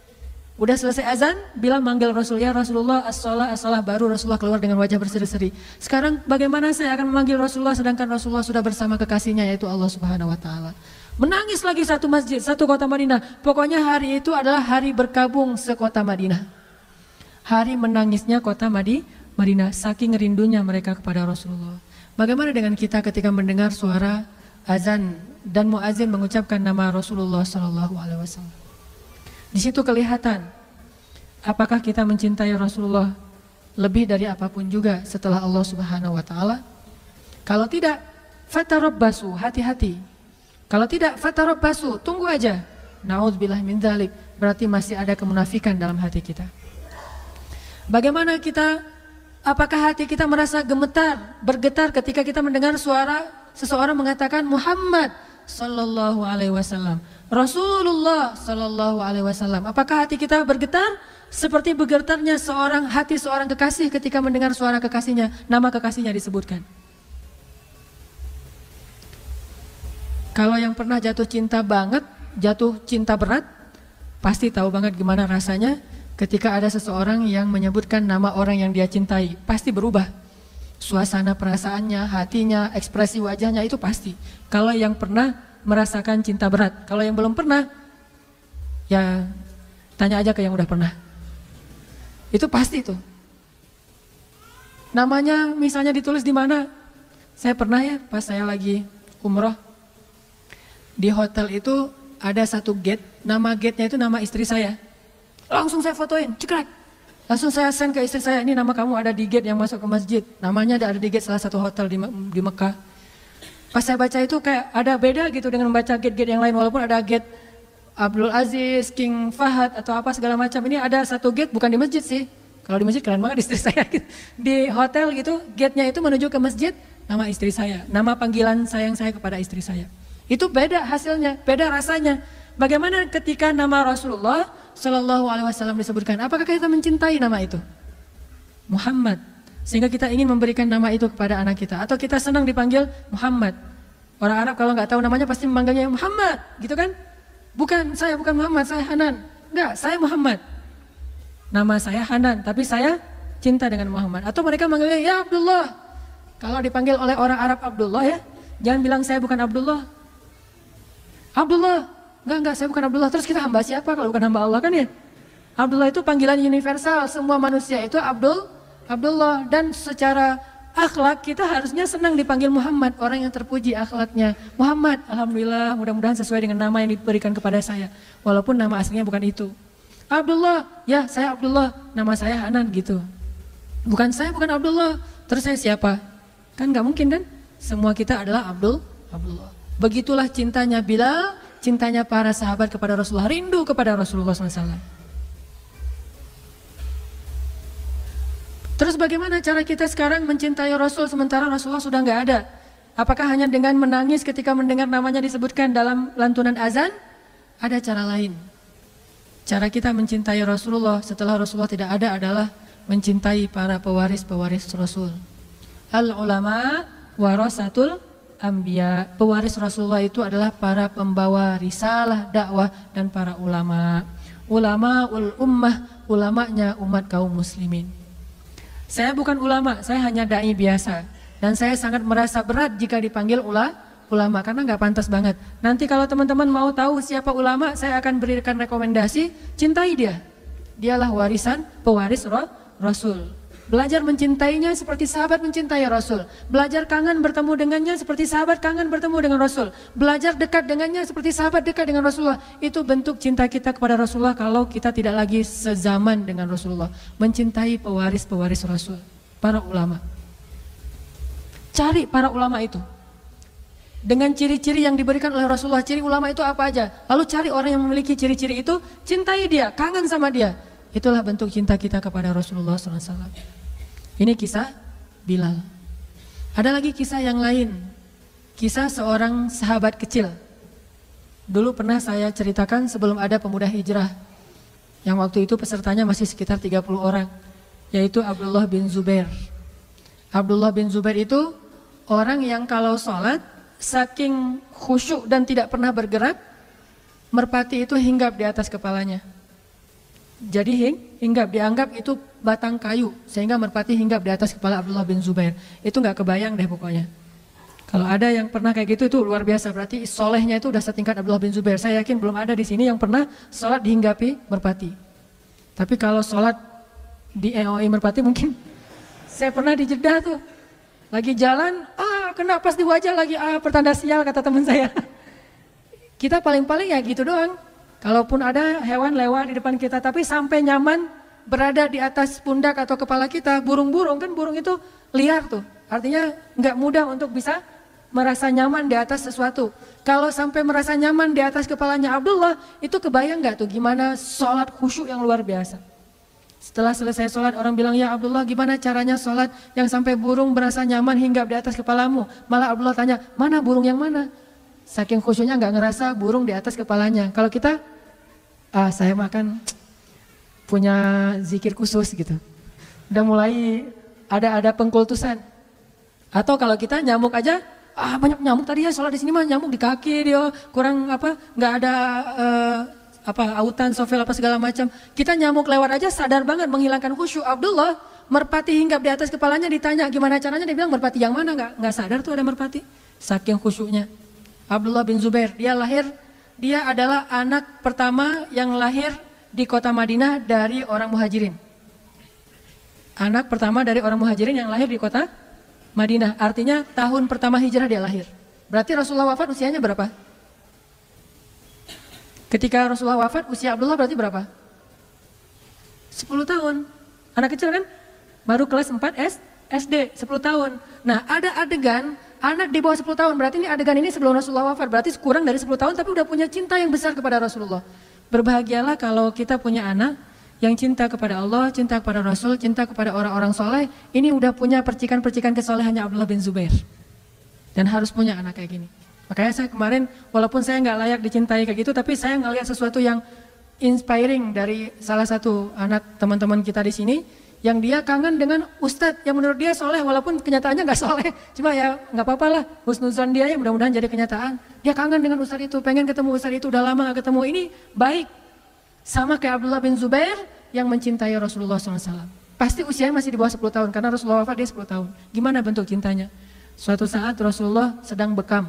Udah selesai azan, Bilal manggil Rasul, ya Rasulullah, as-salah, as-salah. Baru Rasulullah keluar dengan wajah berseri-seri. Sekarang bagaimana saya akan memanggil Rasulullah sedangkan Rasulullah sudah bersama kekasihnya yaitu Allah Subhanahu Wa Taala. Menangis lagi satu masjid, satu kota Madinah. Pokoknya hari itu adalah hari berkabung sekota Madinah. Hari menangisnya kota Madinah, saking rindunya mereka kepada Rasulullah. Bagaimana dengan kita ketika mendengar suara azan dan muazin mengucapkan nama Rasulullah SAW? Di situ kelihatan apakah kita mencintai Rasulullah lebih dari apapun juga setelah Allah Subhanahu Wa Taala. Kalau tidak, fatarabbasu, hati-hati. Kalau tidak, fatarabbasu, tunggu aja. Na'udzubillah min dzalik, berarti masih ada kemunafikan dalam hati kita. Bagaimana kita, apakah hati kita merasa gemetar, bergetar ketika kita mendengar suara seseorang mengatakan Muhammad sallallahu alaihi wasallam, Rasulullah sallallahu alaihi wasallam. Apakah hati kita bergetar seperti bergetarnya hati seorang kekasih ketika mendengar suara kekasihnya, nama kekasihnya disebutkan? Kalau yang pernah jatuh cinta banget, jatuh cinta berat, pasti tahu banget gimana rasanya ketika ada seseorang yang menyebutkan nama orang yang dia cintai. Pasti berubah. Suasana perasaannya, hatinya, ekspresi wajahnya itu pasti. Kalau yang pernah merasakan cinta berat. Kalau yang belum pernah, ya tanya aja ke yang udah pernah. Itu pasti tuh. Namanya misalnya ditulis di mana? Saya pernah ya pas saya lagi umroh. Di hotel itu ada satu gate, nama gate-nya itu nama istri saya. Langsung saya fotoin, cekrek. Langsung saya send ke istri saya, ini nama kamu ada di gate yang masuk ke masjid. Namanya ada di gate salah satu hotel di Mekah. Pas saya baca itu kayak ada beda gitu dengan membaca gate-gate yang lain. Walaupun ada gate Abdul Aziz, King Fahad atau apa segala macam. Ini ada satu gate bukan di masjid sih. Kalau di masjid keren banget istri saya. Di hotel gitu, gate-nya itu menuju ke masjid, nama istri saya. Nama panggilan sayang saya kepada istri saya. Itu beda hasilnya, beda rasanya. Bagaimana ketika nama Rasulullah Shallallahu Alaihi Wasallam disebutkan? Apakah kita mencintai nama itu? Muhammad. Sehingga kita ingin memberikan nama itu kepada anak kita. Atau kita senang dipanggil Muhammad. Orang Arab kalau nggak tahu namanya pasti memanggilnya Muhammad, gitu kan? Bukan, saya bukan Muhammad, saya Hanan. Enggak, saya Muhammad. Nama saya Hanan, tapi saya cinta dengan Muhammad. Atau mereka manggilnya ya Abdullah. Kalau dipanggil oleh orang Arab Abdullah ya, jangan bilang saya bukan Abdullah. Abdullah, enggak, saya bukan Abdullah. Terus kita hamba siapa kalau bukan hamba Allah kan ya? Abdullah itu panggilan universal, semua manusia itu Abdullah. Dan secara akhlak kita harusnya senang dipanggil Muhammad, orang yang terpuji akhlaknya. Muhammad, alhamdulillah, mudah-mudahan sesuai dengan nama yang diberikan kepada saya. Walaupun nama aslinya bukan itu. Abdullah, ya saya Abdullah, nama saya Hanan gitu. Bukan saya bukan Abdullah, terus saya siapa? Kan gak mungkin kan? Semua kita adalah Abdullah. Begitulah cintanya Bilal, cintanya para sahabat kepada Rasulullah, rindu kepada Rasulullah SAW. Terus bagaimana cara kita sekarang mencintai Rasul sementara Rasulullah sudah gak ada? Apakah hanya dengan menangis ketika mendengar namanya disebutkan dalam lantunan azan? Ada cara lain. Cara kita mencintai Rasulullah setelah Rasulullah tidak ada adalah mencintai para pewaris-pewaris Rasul. Al-ulama warasatul anbiya. Pewaris Rasulullah itu adalah para pembawa risalah, dakwah, dan para ulama. Ulama ummah, ulamanya umat kaum muslimin. Saya bukan ulama, saya hanya dai biasa. Dan saya sangat merasa berat jika dipanggil ulama karena nggak pantas banget. Nanti kalau teman-teman mau tahu siapa ulama, saya akan berikan rekomendasi, cintai dia. Dialah pewaris Rasul. Belajar mencintainya seperti sahabat mencintai Rasul. Belajar kangen bertemu dengannya seperti sahabat kangen bertemu dengan Rasul. Belajar dekat dengannya seperti sahabat dekat dengan Rasulullah. Itu bentuk cinta kita kepada Rasulullah kalau kita tidak lagi sezaman dengan Rasulullah. Mencintai pewaris-pewaris Rasul, para ulama. Cari para ulama itu. Dengan ciri-ciri yang diberikan oleh Rasulullah, ciri ulama itu apa aja? Lalu cari orang yang memiliki ciri-ciri itu, cintai dia, kangen sama dia. Itulah bentuk cinta kita kepada Rasulullah SAW. Ini kisah Bilal. Ada lagi kisah yang lain. Kisah seorang sahabat kecil. Dulu pernah saya ceritakan sebelum ada pemuda hijrah. Yang waktu itu pesertanya masih sekitar 30 orang. Yaitu Abdullah bin Zubair. Abdullah bin Zubair itu orang yang kalau sholat, saking khusyuk dan tidak pernah bergerak, merpati itu hinggap di atas kepalanya. Jadi hinggap, dianggap itu batang kayu, sehingga merpati hinggap di atas kepala Abdullah bin Zubair. Itu nggak kebayang deh pokoknya. Kalau ada yang pernah kayak gitu itu luar biasa, berarti solehnya itu udah setingkat Abdullah bin Zubair. Saya yakin belum ada di sini yang pernah sholat dihinggapi merpati. Tapi kalau sholat di EOI merpati mungkin, saya pernah di Jeddah tuh, lagi jalan, kena pas di wajah lagi, pertanda sial kata teman saya. Kita paling-paling ya gitu doang. Kalaupun ada hewan lewat di depan kita, tapi sampai nyaman berada di atas pundak atau kepala kita, burung-burung kan burung itu liar tuh. Artinya nggak mudah untuk bisa merasa nyaman di atas sesuatu. Kalau sampai merasa nyaman di atas kepalanya Abdullah, itu kebayang nggak tuh gimana sholat khusyuk yang luar biasa. Setelah selesai sholat orang bilang, ya Abdullah gimana caranya sholat yang sampai burung berasa nyaman hinggap di atas kepalamu. Malah Abdullah tanya, mana burung yang mana? Saking khusyuknya nggak ngerasa burung di atas kepalanya. Kalau kita, saya makan punya zikir khusus gitu. Udah mulai ada pengkultusan. Atau kalau kita nyamuk aja, banyak nyamuk tadi ya sholat di sini mah nyamuk di kaki dia kurang nggak ada autan, sofel apa segala macam. Kita nyamuk lewat aja sadar banget menghilangkan khusyuk. Abdullah merpati hinggap di atas kepalanya, ditanya gimana caranya, dia bilang merpati yang mana, nggak sadar tuh ada merpati. Saking khusyuknya. Abdullah bin Zubair, dia adalah anak pertama yang lahir di kota Madinah dari orang muhajirin. Anak pertama dari orang muhajirin yang lahir di kota Madinah. Artinya tahun pertama hijrah dia lahir. Berarti Rasulullah wafat usianya berapa? Ketika Rasulullah wafat, usia Abdullah berarti berapa? 10 tahun. Anak kecil kan? Baru kelas 4 SD, 10 tahun. Nah ada adegan, anak di bawah 10 tahun, berarti ini adegan ini sebelum Rasulullah wafat. Berarti kurang dari 10 tahun tapi udah punya cinta yang besar kepada Rasulullah. Berbahagialah kalau kita punya anak yang cinta kepada Allah, cinta kepada Rasul, cinta kepada orang-orang soleh, ini udah punya percikan-percikan kesolehannya Abdullah bin Zubair. Dan harus punya anak kayak gini. Makanya saya kemarin, walaupun saya nggak layak dicintai kayak gitu, tapi saya ngelihat sesuatu yang inspiring dari salah satu anak teman-teman kita di sini, yang dia kangen dengan ustadz yang menurut dia soleh, walaupun kenyataannya nggak soleh, cuma ya nggak apa-apa lah, husnuzan dia ya mudah-mudahan jadi kenyataan. Dia kangen dengan ustadz itu, pengen ketemu ustadz itu, udah lama nggak ketemu, ini baik. Sama kayak Abdullah bin Zubair yang mencintai Rasulullah SAW. Pasti usianya masih di bawah 10 tahun, karena Rasulullah wafat dia 10 tahun. Gimana bentuk cintanya? Suatu saat Rasulullah sedang bekam,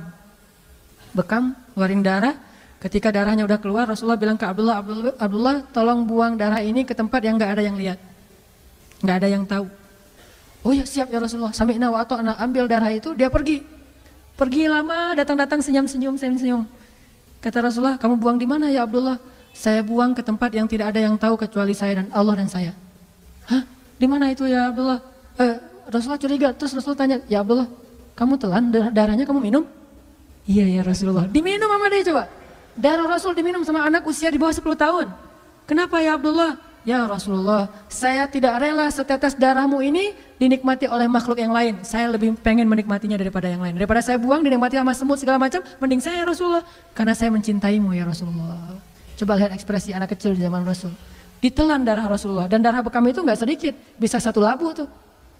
ngeluarin darah. Ketika darahnya udah keluar, Rasulullah bilang ke Abdullah, Abdullah tolong buang darah ini ke tempat yang gak ada yang lihat, gak ada yang tahu. Oh ya siap ya Rasulullah, sami'na wa ata'na, ambil darah itu, dia pergi lama, datang-datang senyum-senyum. Kata Rasulullah, kamu buang di mana ya Abdullah? Saya buang ke tempat yang tidak ada yang tahu kecuali saya dan Allah dan saya. Hah? Di mana itu ya Abdullah? Rasulullah curiga, terus Rasulullah tanya, ya Abdullah, kamu telan darahnya, kamu minum? Iya ya Rasulullah. Diminum sama dia coba. Darah Rasul diminum sama anak usia di bawah 10 tahun. Kenapa ya Abdullah? Ya Rasulullah, saya tidak rela setetes darahmu ini dinikmati oleh makhluk yang lain. Saya lebih pengen menikmatinya daripada yang lain. Daripada saya buang, dinikmati sama semut segala macam, mending saya ya Rasulullah. Karena saya mencintaimu ya Rasulullah. Coba lihat ekspresi anak kecil di zaman Rasul. Ditelan darah Rasulullah, dan darah bekam itu nggak sedikit, bisa 1 labu tuh.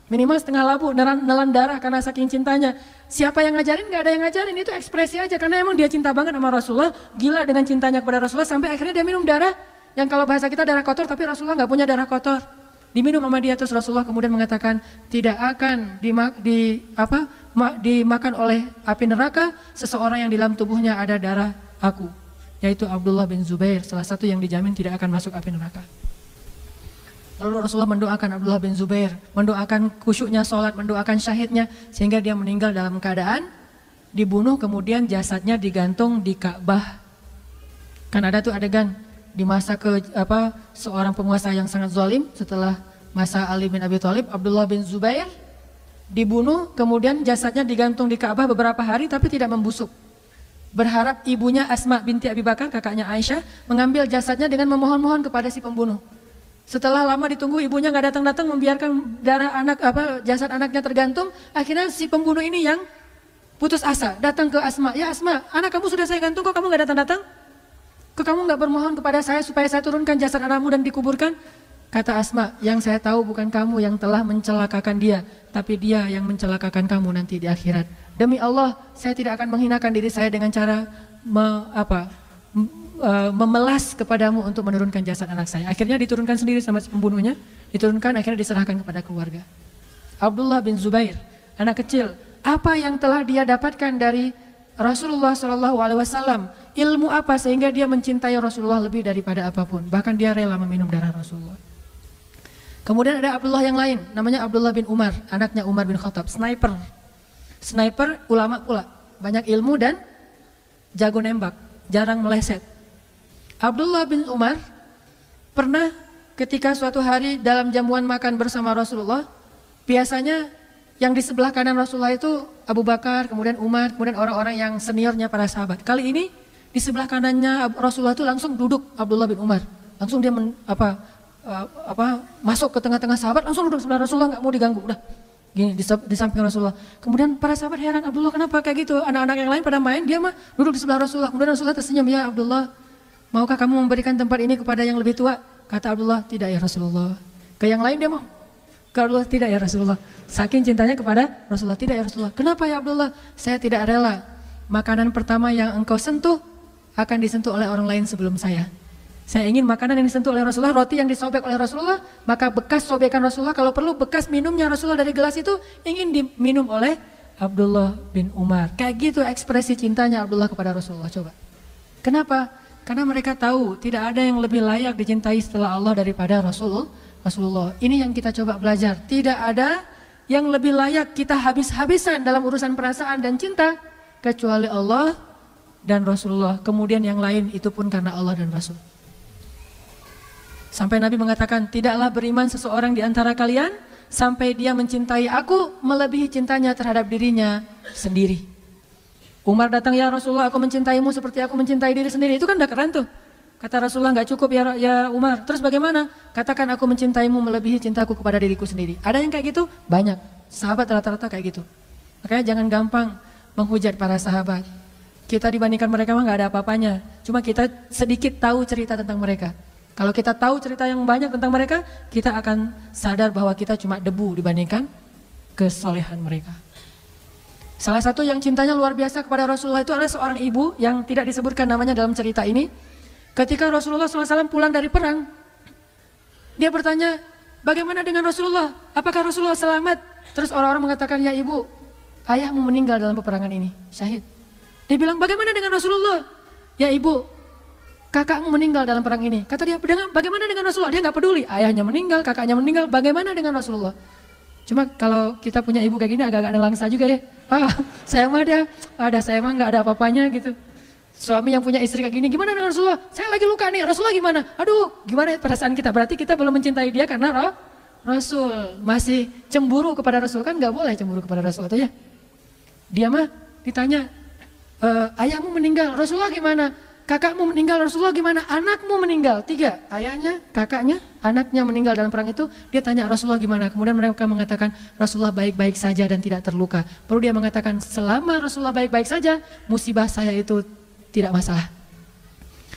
Minimal setengah labu, nelan darah karena saking cintanya. Siapa yang ngajarin? Gak ada yang ngajarin, itu ekspresi aja. Karena emang dia cinta banget sama Rasulullah, gila dengan cintanya kepada Rasulullah, sampai akhirnya dia minum darah yang kalau bahasa kita darah kotor, tapi Rasulullah gak punya darah kotor. Diminum sama dia, terus Rasulullah kemudian mengatakan, tidak akan dimakan oleh api neraka seseorang yang di dalam tubuhnya ada darah aku, yaitu Abdullah bin Zubair, salah satu yang dijamin tidak akan masuk api neraka. Lalu Rasulullah mendoakan Abdullah bin Zubair, mendoakan khusyuknya sholat, mendoakan syahidnya, sehingga dia meninggal dalam keadaan dibunuh, kemudian jasadnya digantung di Ka'bah. Kan ada tuh adegan di masa seorang penguasa yang sangat zalim, setelah masa Ali bin Abi Thalib, Abdullah bin Zubair dibunuh, kemudian jasadnya digantung di Ka'bah beberapa hari tapi tidak membusuk. Berharap ibunya Asma binti Abi Bakar, kakaknya Aisyah, mengambil jasadnya dengan memohon-mohon kepada si pembunuh. Setelah lama ditunggu, ibunya nggak datang-datang, membiarkan jasad anaknya tergantung. Akhirnya si pembunuh ini yang putus asa datang ke Asma, ya Asma, anak kamu sudah saya gantung, kok kamu nggak datang-datang? Kok kamu nggak bermohon kepada saya supaya saya turunkan jasad anakmu dan dikuburkan? Kata Asma, yang saya tahu bukan kamu yang telah mencelakakan dia, tapi dia yang mencelakakan kamu nanti di akhirat. Demi Allah, saya tidak akan menghinakan diri saya dengan cara memelas kepadamu untuk menurunkan jasad anak saya. Akhirnya diturunkan sendiri sama pembunuhnya, diturunkan, akhirnya diserahkan kepada keluarga. Abdullah bin Zubair, anak kecil, apa yang telah dia dapatkan dari Rasulullah SAW? Ilmu apa sehingga dia mencintai Rasulullah lebih daripada apapun? Bahkan dia rela meminum darah Rasulullah. Kemudian ada Abdullah yang lain, namanya Abdullah bin Umar, anaknya Umar bin Khattab, sniper, ulama pula, banyak ilmu dan jago nembak, jarang meleset. Abdullah bin Umar pernah ketika suatu hari dalam jamuan makan bersama Rasulullah, biasanya yang di sebelah kanan Rasulullah itu Abu Bakar, kemudian Umar, kemudian orang-orang yang seniornya para sahabat. Kali ini di sebelah kanannya Rasulullah itu langsung duduk Abdullah bin Umar, langsung dia masuk ke tengah-tengah sahabat, langsung duduk sebelah Rasulullah, nggak mau diganggu, udah gini di samping Rasulullah. Kemudian para sahabat heran, Abdullah kenapa kayak gitu? Anak-anak yang lain pada main, dia mah duduk di sebelah Rasulullah. Kemudian Rasulullah tersenyum, ya Abdullah, maukah kamu memberikan tempat ini kepada yang lebih tua? Kata Abdullah, tidak ya Rasulullah. Ke yang lain dia mau? Ke Abdullah, tidak ya Rasulullah. Saking cintanya kepada Rasulullah, tidak ya Rasulullah. Kenapa ya Abdullah? Saya tidak rela makanan pertama yang engkau sentuh akan disentuh oleh orang lain sebelum saya. Saya ingin makanan yang disentuh oleh Rasulullah, roti yang disobek oleh Rasulullah, maka bekas sobekan Rasulullah, kalau perlu bekas minumnya Rasulullah dari gelas itu ingin diminum oleh Abdullah bin Umar. Kayak gitu ekspresi cintanya Abdullah kepada Rasulullah. Coba. Kenapa? Karena mereka tahu tidak ada yang lebih layak dicintai setelah Allah daripada Rasulullah. Ini yang kita coba belajar. Tidak ada yang lebih layak kita habis-habisan dalam urusan perasaan dan cinta kecuali Allah dan Rasulullah. Kemudian yang lain itu pun karena Allah dan Rasul. Sampai Nabi mengatakan, tidaklah beriman seseorang di antara kalian sampai dia mencintai aku melebihi cintanya terhadap dirinya sendiri. Umar datang, ya Rasulullah, aku mencintaimu seperti aku mencintai diri sendiri. Itu kan udah keren tuh. Kata Rasulullah, nggak cukup ya Umar. Terus bagaimana? Katakan aku mencintaimu melebihi cintaku kepada diriku sendiri. Ada yang kayak gitu? Banyak. Sahabat rata-rata kayak gitu. Makanya jangan gampang menghujat para sahabat. Kita dibandingkan mereka mah nggak ada apa-apanya. Cuma kita sedikit tahu cerita tentang mereka. Kalau kita tahu cerita yang banyak tentang mereka, kita akan sadar bahwa kita cuma debu dibandingkan kesolehan mereka. Salah satu yang cintanya luar biasa kepada Rasulullah itu adalah seorang ibu yang tidak disebutkan namanya dalam cerita ini. Ketika Rasulullah SAW pulang dari perang, dia bertanya, bagaimana dengan Rasulullah? Apakah Rasulullah selamat? Terus orang-orang mengatakan, ya ibu, ayahmu meninggal dalam peperangan ini, syahid. Dia bilang, bagaimana dengan Rasulullah? Ya ibu, kakakmu meninggal dalam perang ini. Kata dia, bagaimana dengan Rasulullah? Dia nggak peduli, ayahnya meninggal, kakaknya meninggal, bagaimana dengan Rasulullah? Cuma kalau kita punya ibu kayak gini agak-agak nelangsa juga ya. Saya mah saya mah nggak ada apa-apanya gitu. Suami yang punya istri kayak gini, gimana dengan Rasulullah? Saya lagi luka nih, Rasulullah gimana? Aduh, gimana perasaan kita? Berarti kita belum mencintai dia karena Rasul. Masih cemburu kepada Rasul, kan nggak boleh cemburu kepada Rasul atau ya? Dia mah ditanya, ayahmu meninggal, Rasulullah gimana? Kakakmu meninggal, Rasulullah gimana? Anakmu meninggal, 3, ayahnya, kakaknya, anaknya meninggal dalam perang itu. Dia tanya Rasulullah gimana? Kemudian mereka mengatakan Rasulullah baik-baik saja dan tidak terluka. Perlu dia mengatakan selama Rasulullah baik-baik saja, musibah saya itu tidak masalah.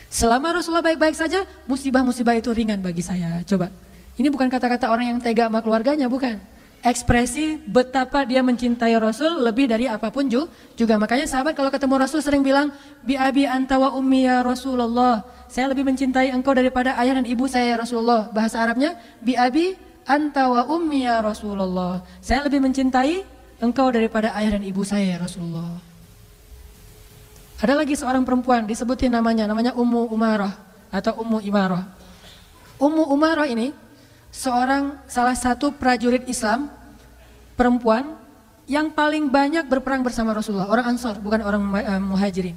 Selama Rasulullah baik-baik saja, musibah-musibah itu ringan bagi saya. Coba, ini bukan kata-kata orang yang tega sama keluarganya, bukan. Ekspresi betapa dia mencintai Rasul lebih dari apapun juga. Makanya sahabat kalau ketemu Rasul sering bilang, bi abi anta wa ummi ya Rasulullah. Saya lebih mencintai engkau daripada ayah dan ibu saya ya Rasulullah. Bahasa Arabnya, bi abi anta wa ummi ya Rasulullah. Saya lebih mencintai engkau daripada ayah dan ibu saya ya Rasulullah. Ada lagi seorang perempuan, disebutin namanya Ummu Umarah atau Ummu Imarah. Ummu Umarah ini salah satu prajurit Islam perempuan yang paling banyak berperang bersama Rasulullah, orang Ansor, bukan orang Muhajirin.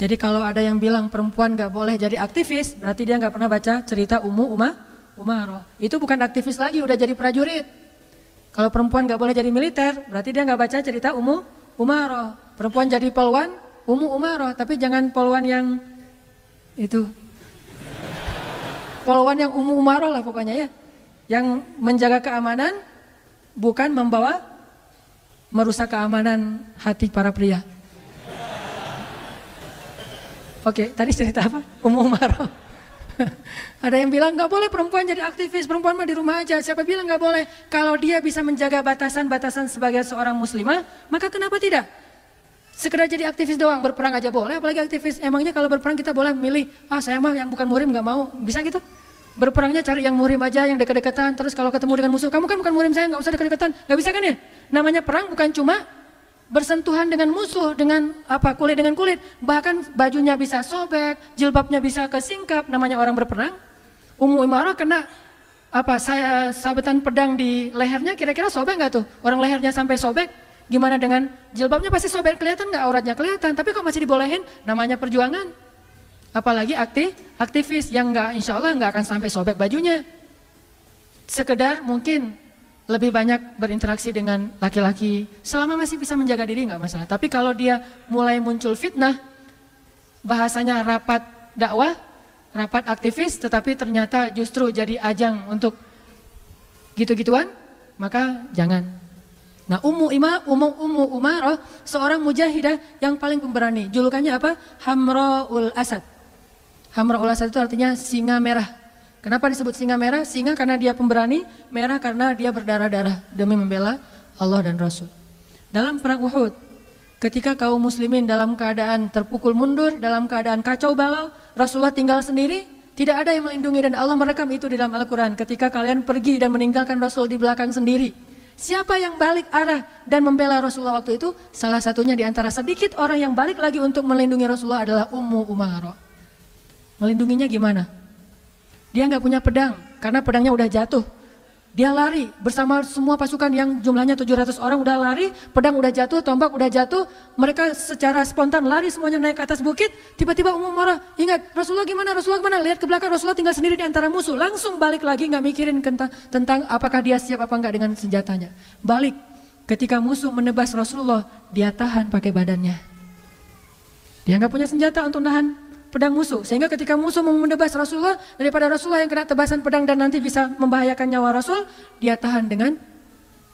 Jadi kalau ada yang bilang perempuan gak boleh jadi aktivis, berarti dia gak pernah baca cerita Ummu Umarah. Itu bukan aktivis lagi, udah jadi prajurit. Kalau perempuan gak boleh jadi militer, berarti dia gak baca cerita Ummu Umarah. Perempuan jadi polwan, Ummu Umarah, tapi jangan polwan yang itu. Polwan yang Ummu Umarah lah pokoknya ya. Yang menjaga keamanan, bukan merusak keamanan hati para pria. Oke, tadi cerita apa? Ummu Umarah. Ada yang bilang gak boleh perempuan jadi aktivis, perempuan mah di rumah aja. Siapa bilang gak boleh? Kalau dia bisa menjaga batasan-batasan sebagai seorang muslimah, maka kenapa tidak? Sekedar jadi aktivis doang, berperang aja boleh, apalagi aktivis. Emangnya kalau berperang kita boleh milih, saya mah yang bukan murim gak mau, bisa gitu? Berperangnya cari yang murim aja, yang dekat-dekatan, terus kalau ketemu dengan musuh, kamu kan bukan murim saya, gak usah dekat-dekatan, gak bisa kan ya? Namanya perang bukan cuma bersentuhan dengan musuh, dengan kulit dengan kulit, bahkan bajunya bisa sobek, jilbabnya bisa kesingkap, namanya orang berperang. Ummu Imarah kena sabetan pedang di lehernya, kira-kira sobek gak tuh? Orang lehernya sampai sobek, gimana dengan jilbabnya pasti sobek, kelihatan gak auratnya? Kelihatan, tapi kok masih dibolehin? Namanya perjuangan. Apalagi aktivis yang insya Allah nggak akan sampai sobek bajunya. Sekedar mungkin lebih banyak berinteraksi dengan laki-laki, selama masih bisa menjaga diri nggak masalah. Tapi kalau dia mulai muncul fitnah, bahasanya rapat dakwah, rapat aktivis, tetapi ternyata justru jadi ajang untuk gitu-gituan, maka jangan. Nah, Ummu Umarah seorang mujahidah yang paling pemberani. Julukannya apa? Hamraul Asad. Hamraul Asad itu artinya singa merah. Kenapa disebut singa merah? Singa karena dia pemberani, merah karena dia berdarah-darah demi membela Allah dan Rasul. Dalam perang Uhud, ketika kaum muslimin dalam keadaan terpukul mundur, dalam keadaan kacau balau, Rasulullah tinggal sendiri, tidak ada yang melindungi dan Allah merekam itu di dalam Al-Quran. Ketika kalian pergi dan meninggalkan Rasul di belakang sendiri, siapa yang balik arah dan membela Rasulullah waktu itu? Salah satunya di antara sedikit orang yang balik lagi untuk melindungi Rasulullah adalah Ummu Umarah. Melindunginya gimana? Dia nggak punya pedang karena pedangnya udah jatuh. Dia lari bersama semua pasukan yang jumlahnya 700 orang udah lari, pedang udah jatuh, tombak udah jatuh. Mereka secara spontan lari semuanya naik ke atas bukit. Tiba-tiba Ummu Umarah ingat, Rasulullah gimana? Lihat ke belakang, Rasulullah tinggal sendiri di antara musuh. Langsung balik lagi, nggak mikirin tentang apakah dia siap apa enggak dengan senjatanya. Balik, ketika musuh menebas Rasulullah, dia tahan pakai badannya. Dia nggak punya senjata untuk nahan pedang musuh. Sehingga ketika musuh mau menebas Rasulullah, daripada Rasulullah yang kena tebasan pedang dan nanti bisa membahayakan nyawa Rasul, dia tahan dengan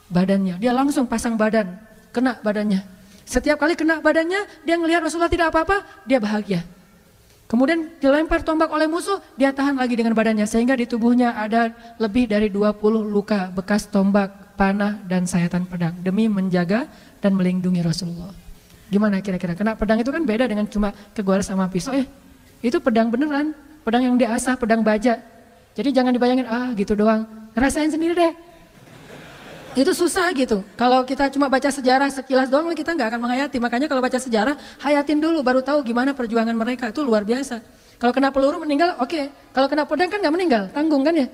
badannya. Dia langsung pasang badan, kena badannya. Setiap kali kena badannya, dia ngelihat Rasulullah tidak apa-apa, dia bahagia. Kemudian dilempar tombak oleh musuh, dia tahan lagi dengan badannya. Sehingga di tubuhnya ada lebih dari 20 luka bekas tombak, panah, dan sayatan pedang. Demi menjaga dan melindungi Rasulullah. Gimana kira-kira? Kena pedang itu kan beda dengan cuma kegores sama pisau ya. Itu pedang beneran, pedang yang diasah, pedang baja. Jadi jangan dibayangin, gitu doang. Ngerasain sendiri deh. Itu susah gitu. Kalau kita cuma baca sejarah sekilas doang kita nggak akan menghayati. Makanya kalau baca sejarah, hayatin dulu baru tahu gimana perjuangan mereka. Itu luar biasa. Kalau kena peluru meninggal, oke. Kalau kena pedang kan nggak meninggal, tanggung kan ya.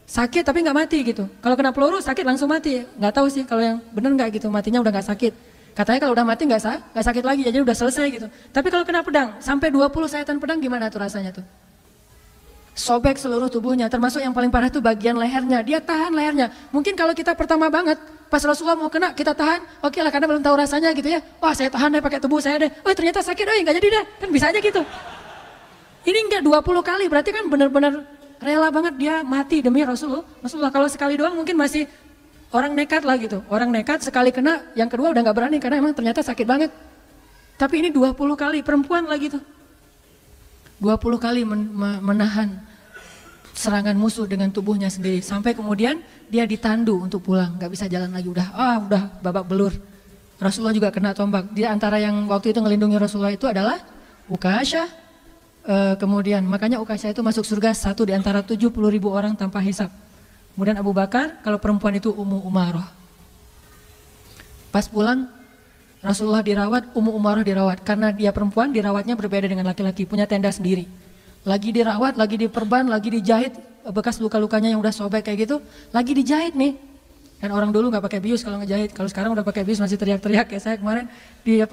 Sakit tapi nggak mati gitu. Kalau kena peluru sakit langsung mati. Nggak tahu sih kalau yang bener nggak gitu, matinya udah nggak sakit. Katanya kalau udah mati nggak sakit lagi, jadi udah selesai gitu. Tapi kalau kena pedang, sampai 20 sayatan pedang gimana tuh rasanya tuh? Sobek seluruh tubuhnya, termasuk yang paling parah itu bagian lehernya. Dia tahan lehernya. Mungkin kalau kita pertama banget, pas Rasulullah mau kena, kita tahan. Oke lah, karena belum tahu rasanya gitu ya. Wah saya tahan deh pakai tubuh saya deh. Oh ternyata sakit, nggak jadi deh. Kan bisa aja gitu. Ini enggak 20 kali, berarti kan benar-benar rela banget dia mati demi Rasulullah. Kalau sekali doang mungkin masih orang nekat lah gitu. Orang nekat sekali kena, yang kedua udah nggak berani karena emang ternyata sakit banget. Tapi ini 20 kali, perempuan lagi tuh. 20 kali menahan serangan musuh dengan tubuhnya sendiri. Sampai kemudian dia ditandu untuk pulang, nggak bisa jalan lagi. Udah babak belur. Rasulullah juga kena tombak. Di antara yang waktu itu ngelindungi Rasulullah itu adalah Ukasyah. Kemudian makanya Ukasyah itu masuk surga satu di antara 70.000 orang tanpa hisab. Kemudian Abu Bakar, kalau perempuan itu Ummu Umarah. Pas pulang Rasulullah dirawat, Ummu Umarah dirawat. Karena dia perempuan, dirawatnya berbeda dengan laki-laki, punya tenda sendiri. Lagi dirawat, lagi diperban, lagi dijahit, bekas luka-lukanya yang udah sobek kayak gitu, lagi dijahit nih. Kan orang dulu nggak pakai bius kalau ngejahit, kalau sekarang udah pakai bius masih teriak-teriak. Kayak saya kemarin di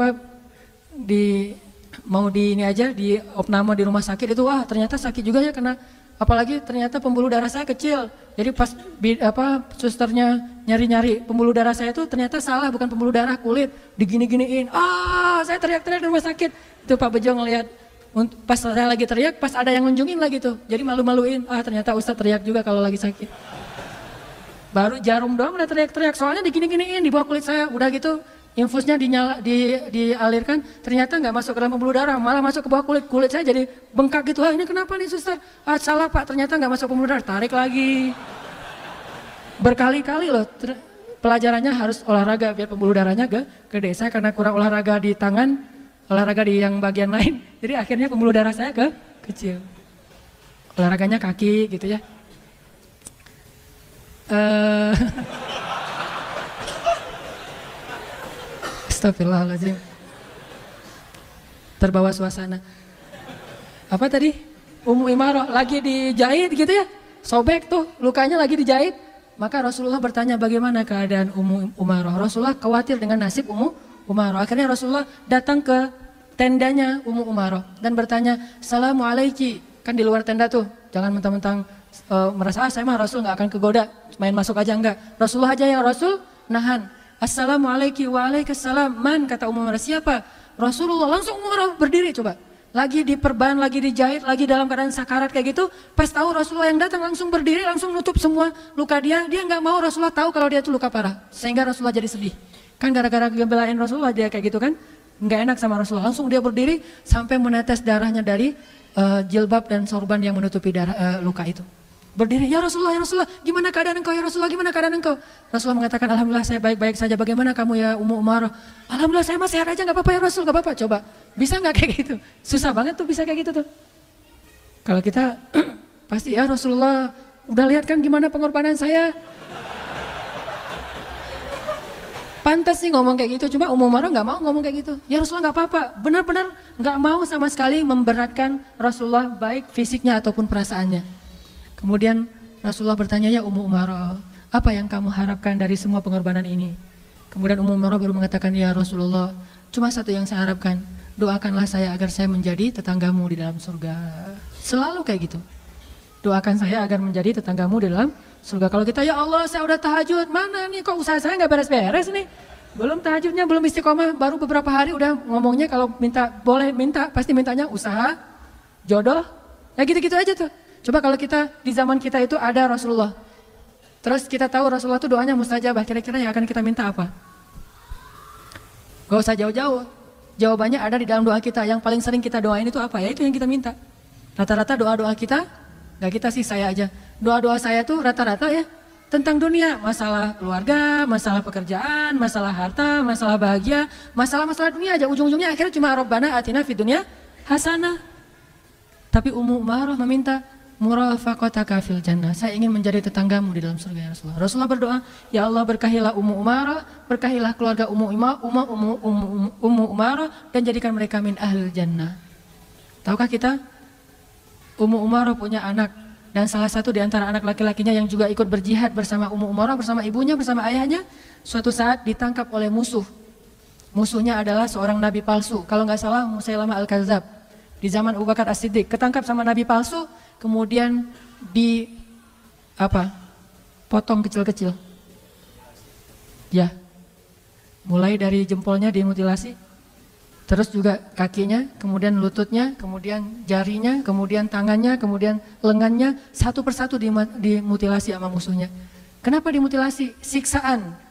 opname di rumah sakit itu, wah ternyata sakit juga ya kena. Apalagi ternyata pembuluh darah saya kecil. Jadi pas susternya nyari-nyari pembuluh darah saya itu ternyata salah, bukan pembuluh darah kulit, digini-giniin. Saya teriak-teriak di rumah sakit. Itu Pak Bejo ngelihat, pas saya lagi teriak, pas ada yang ngunjungin lagi tuh. Jadi malu-maluin, ternyata Ustadz teriak juga kalau lagi sakit. Baru jarum doang udah teriak-teriak, soalnya digini-giniin di bawah kulit saya. Udah gitu infusnya dialirkan, ternyata nggak masuk ke dalam pembuluh darah, malah masuk ke bawah kulit saya jadi bengkak gitu. Ini kenapa nih suster? Salah Pak, ternyata nggak masuk pembuluh darah, tarik lagi. Berkali-kali loh, pelajarannya harus olahraga biar pembuluh darahnya gede. Saya karena kurang olahraga di tangan, olahraga di yang bagian lain, jadi akhirnya pembuluh darah saya kecil. Olahraganya kaki gitu ya. Astagfirullahaladzim. Terbawa suasana. Apa tadi? Ummu Umarah lagi dijahit gitu ya. Sobek tuh, lukanya lagi dijahit. Maka Rasulullah bertanya bagaimana keadaan Ummu Umarah. Rasulullah khawatir dengan nasib Ummu Umarah. Akhirnya Rasulullah datang ke tendanya Ummu Umarah dan bertanya, "Assalamualaikum." Kan di luar tenda tuh. Jangan mentang-mentang merasa saya mah Rasul nggak akan kegoda, main masuk aja enggak. Rasulullah aja yang Rasul nahan. Assalamualaikum, waalaikumsalam. Man, kata Ummu Umarah, siapa? Rasulullah. Langsung Ummu Umarah berdiri coba. Lagi diperban, lagi dijahit, lagi dalam keadaan sakarat kayak gitu. Pas tahu Rasulullah yang datang langsung berdiri, langsung nutup semua luka dia. Dia nggak mau Rasulullah tahu kalau dia itu luka parah. Sehingga Rasulullah jadi sedih. Kan gara-gara ngebelain Rasulullah dia kayak gitu kan. Nggak enak sama Rasulullah. Langsung dia berdiri sampai menetes darahnya dari jilbab dan sorban yang menutupi luka itu. Berdiri, ya Rasulullah, gimana keadaan engkau ya Rasulullah, gimana keadaan engkau? Rasulullah mengatakan, alhamdulillah saya baik-baik saja, bagaimana kamu ya Ummu Umarah? Alhamdulillah saya masih sehat aja, gak apa-apa ya Rasul, gak apa-apa, coba. Bisa gak kayak gitu? Susah banget tuh bisa kayak gitu tuh. Kalau kita, pasti ya Rasulullah, udah lihat kan gimana pengorbanan saya? Pantas sih ngomong kayak gitu, cuma Ummu Umarah gak mau ngomong kayak gitu. Ya Rasulullah gak apa-apa, benar-benar gak mau sama sekali memberatkan Rasulullah, baik fisiknya ataupun perasaannya. Kemudian Rasulullah bertanya, ya Ummu Umarah, apa yang kamu harapkan dari semua pengorbanan ini? Kemudian Ummu Umarah baru mengatakan, ya Rasulullah, cuma satu yang saya harapkan, doakanlah saya agar saya menjadi tetanggamu di dalam surga. Selalu kayak gitu. Doakan saya agar menjadi tetanggamu di dalam surga. Kalau kita, ya Allah saya udah tahajud, mana nih kok usaha saya gak beres-beres nih? Belum tahajudnya, belum istiqomah, baru beberapa hari udah ngomongnya kalau minta, boleh minta, pasti mintanya usaha, jodoh, ya gitu-gitu aja tuh. Coba kalau kita di zaman kita itu ada Rasulullah, terus kita tahu Rasulullah itu doanya mustajabah, kira-kira yang akan kita minta apa? Gak usah jauh-jauh, jawabannya ada di dalam doa kita. Yang paling sering kita doain itu apa? Ya itu yang kita minta. Rata-rata doa-doa kita, gak kita sih, saya aja. Doa-doa saya tuh rata-rata ya tentang dunia, masalah keluarga, masalah pekerjaan, masalah harta, masalah bahagia, masalah-masalah dunia aja. Ujung-ujungnya akhirnya cuma Rabbana atina fid dunya hasanah. Tapi Ummu Umarah meminta murafaqataka fil jannah. Saya ingin menjadi tetanggamu di dalam surga ya Rasulullah. Rasulullah berdoa, ya Allah berkahilah Ummu Umarah, berkahilah keluarga Ummu Umarah dan jadikan mereka min ahlil jannah. Tahukah kita Ummu Umarah punya anak, dan salah satu di antara anak laki-lakinya yang juga ikut berjihad bersama Ummu Umarah, bersama ibunya, bersama ayahnya, suatu saat ditangkap oleh musuh. Musuhnya adalah seorang nabi palsu, kalau nggak salah Musailamah Al-Kadzab. Di zaman Abu Bakar As-Siddiq, ketangkap sama nabi palsu, kemudian potong kecil-kecil. Ya, mulai dari jempolnya dimutilasi, terus juga kakinya, kemudian lututnya, kemudian jarinya, kemudian tangannya, kemudian lengannya, satu persatu dimutilasi sama musuhnya. Kenapa dimutilasi? Siksaan.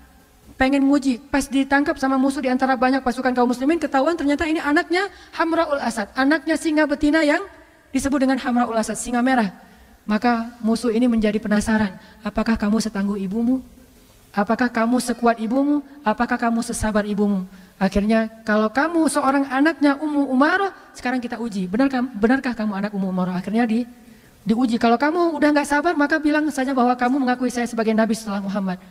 Pengen nguji, pas ditangkap sama musuh di antara banyak pasukan kaum muslimin, ketahuan ternyata ini anaknya Hamraul Asad, anaknya singa betina yang disebut dengan Hamraul Asad, singa merah. Maka musuh ini menjadi penasaran, apakah kamu setangguh ibumu? Apakah kamu sekuat ibumu? Apakah kamu sesabar ibumu? Akhirnya kalau kamu seorang anaknya Ummu Umarah, sekarang kita uji, benarkah kamu anak Ummu Umarah? Akhirnya diuji, kalau kamu udah nggak sabar maka bilang saja bahwa kamu mengakui saya sebagai Nabi setelah Muhammad.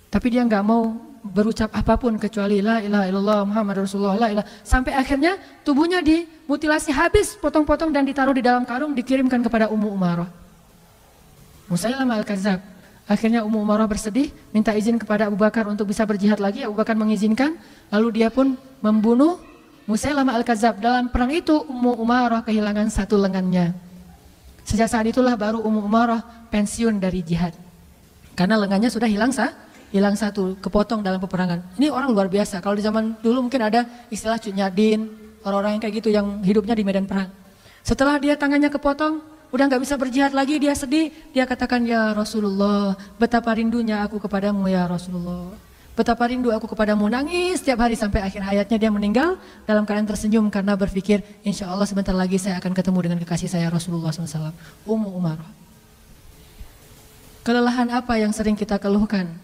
Tapi dia nggak mau berucap apapun kecuali la ilaha illallah Muhammad Rasulullah, la ilaha. Sampai akhirnya tubuhnya dimutilasi habis, potong-potong dan ditaruh di dalam karung, dikirimkan kepada Ummu Umarah. Musailamah Al-Kadzab. Akhirnya Ummu Umarah bersedih, minta izin kepada Abu Bakar untuk bisa berjihad lagi. Abu Bakar mengizinkan, lalu dia pun membunuh Musailamah Al-Kadzab. Dalam perang itu Ummu Umarah kehilangan satu lengannya. Sejak saat itulah baru Ummu Umarah pensiun dari jihad, karena lengannya sudah hilang satu, kepotong dalam peperangan. Ini orang luar biasa. Kalau di zaman dulu mungkin ada istilah cunyadin, orang-orang yang kayak gitu yang hidupnya di medan perang. Setelah dia tangannya kepotong, udah nggak bisa berjihad lagi, dia sedih. Dia katakan, ya Rasulullah, betapa rindunya aku kepadamu ya Rasulullah. Betapa rindu aku kepadamu, nangis setiap hari sampai akhir hayatnya dia meninggal dalam keadaan tersenyum karena berpikir, insya Allah sebentar lagi saya akan ketemu dengan kekasih saya Rasulullah SAW. Ummu Umarah. Kelelahan apa yang sering kita keluhkan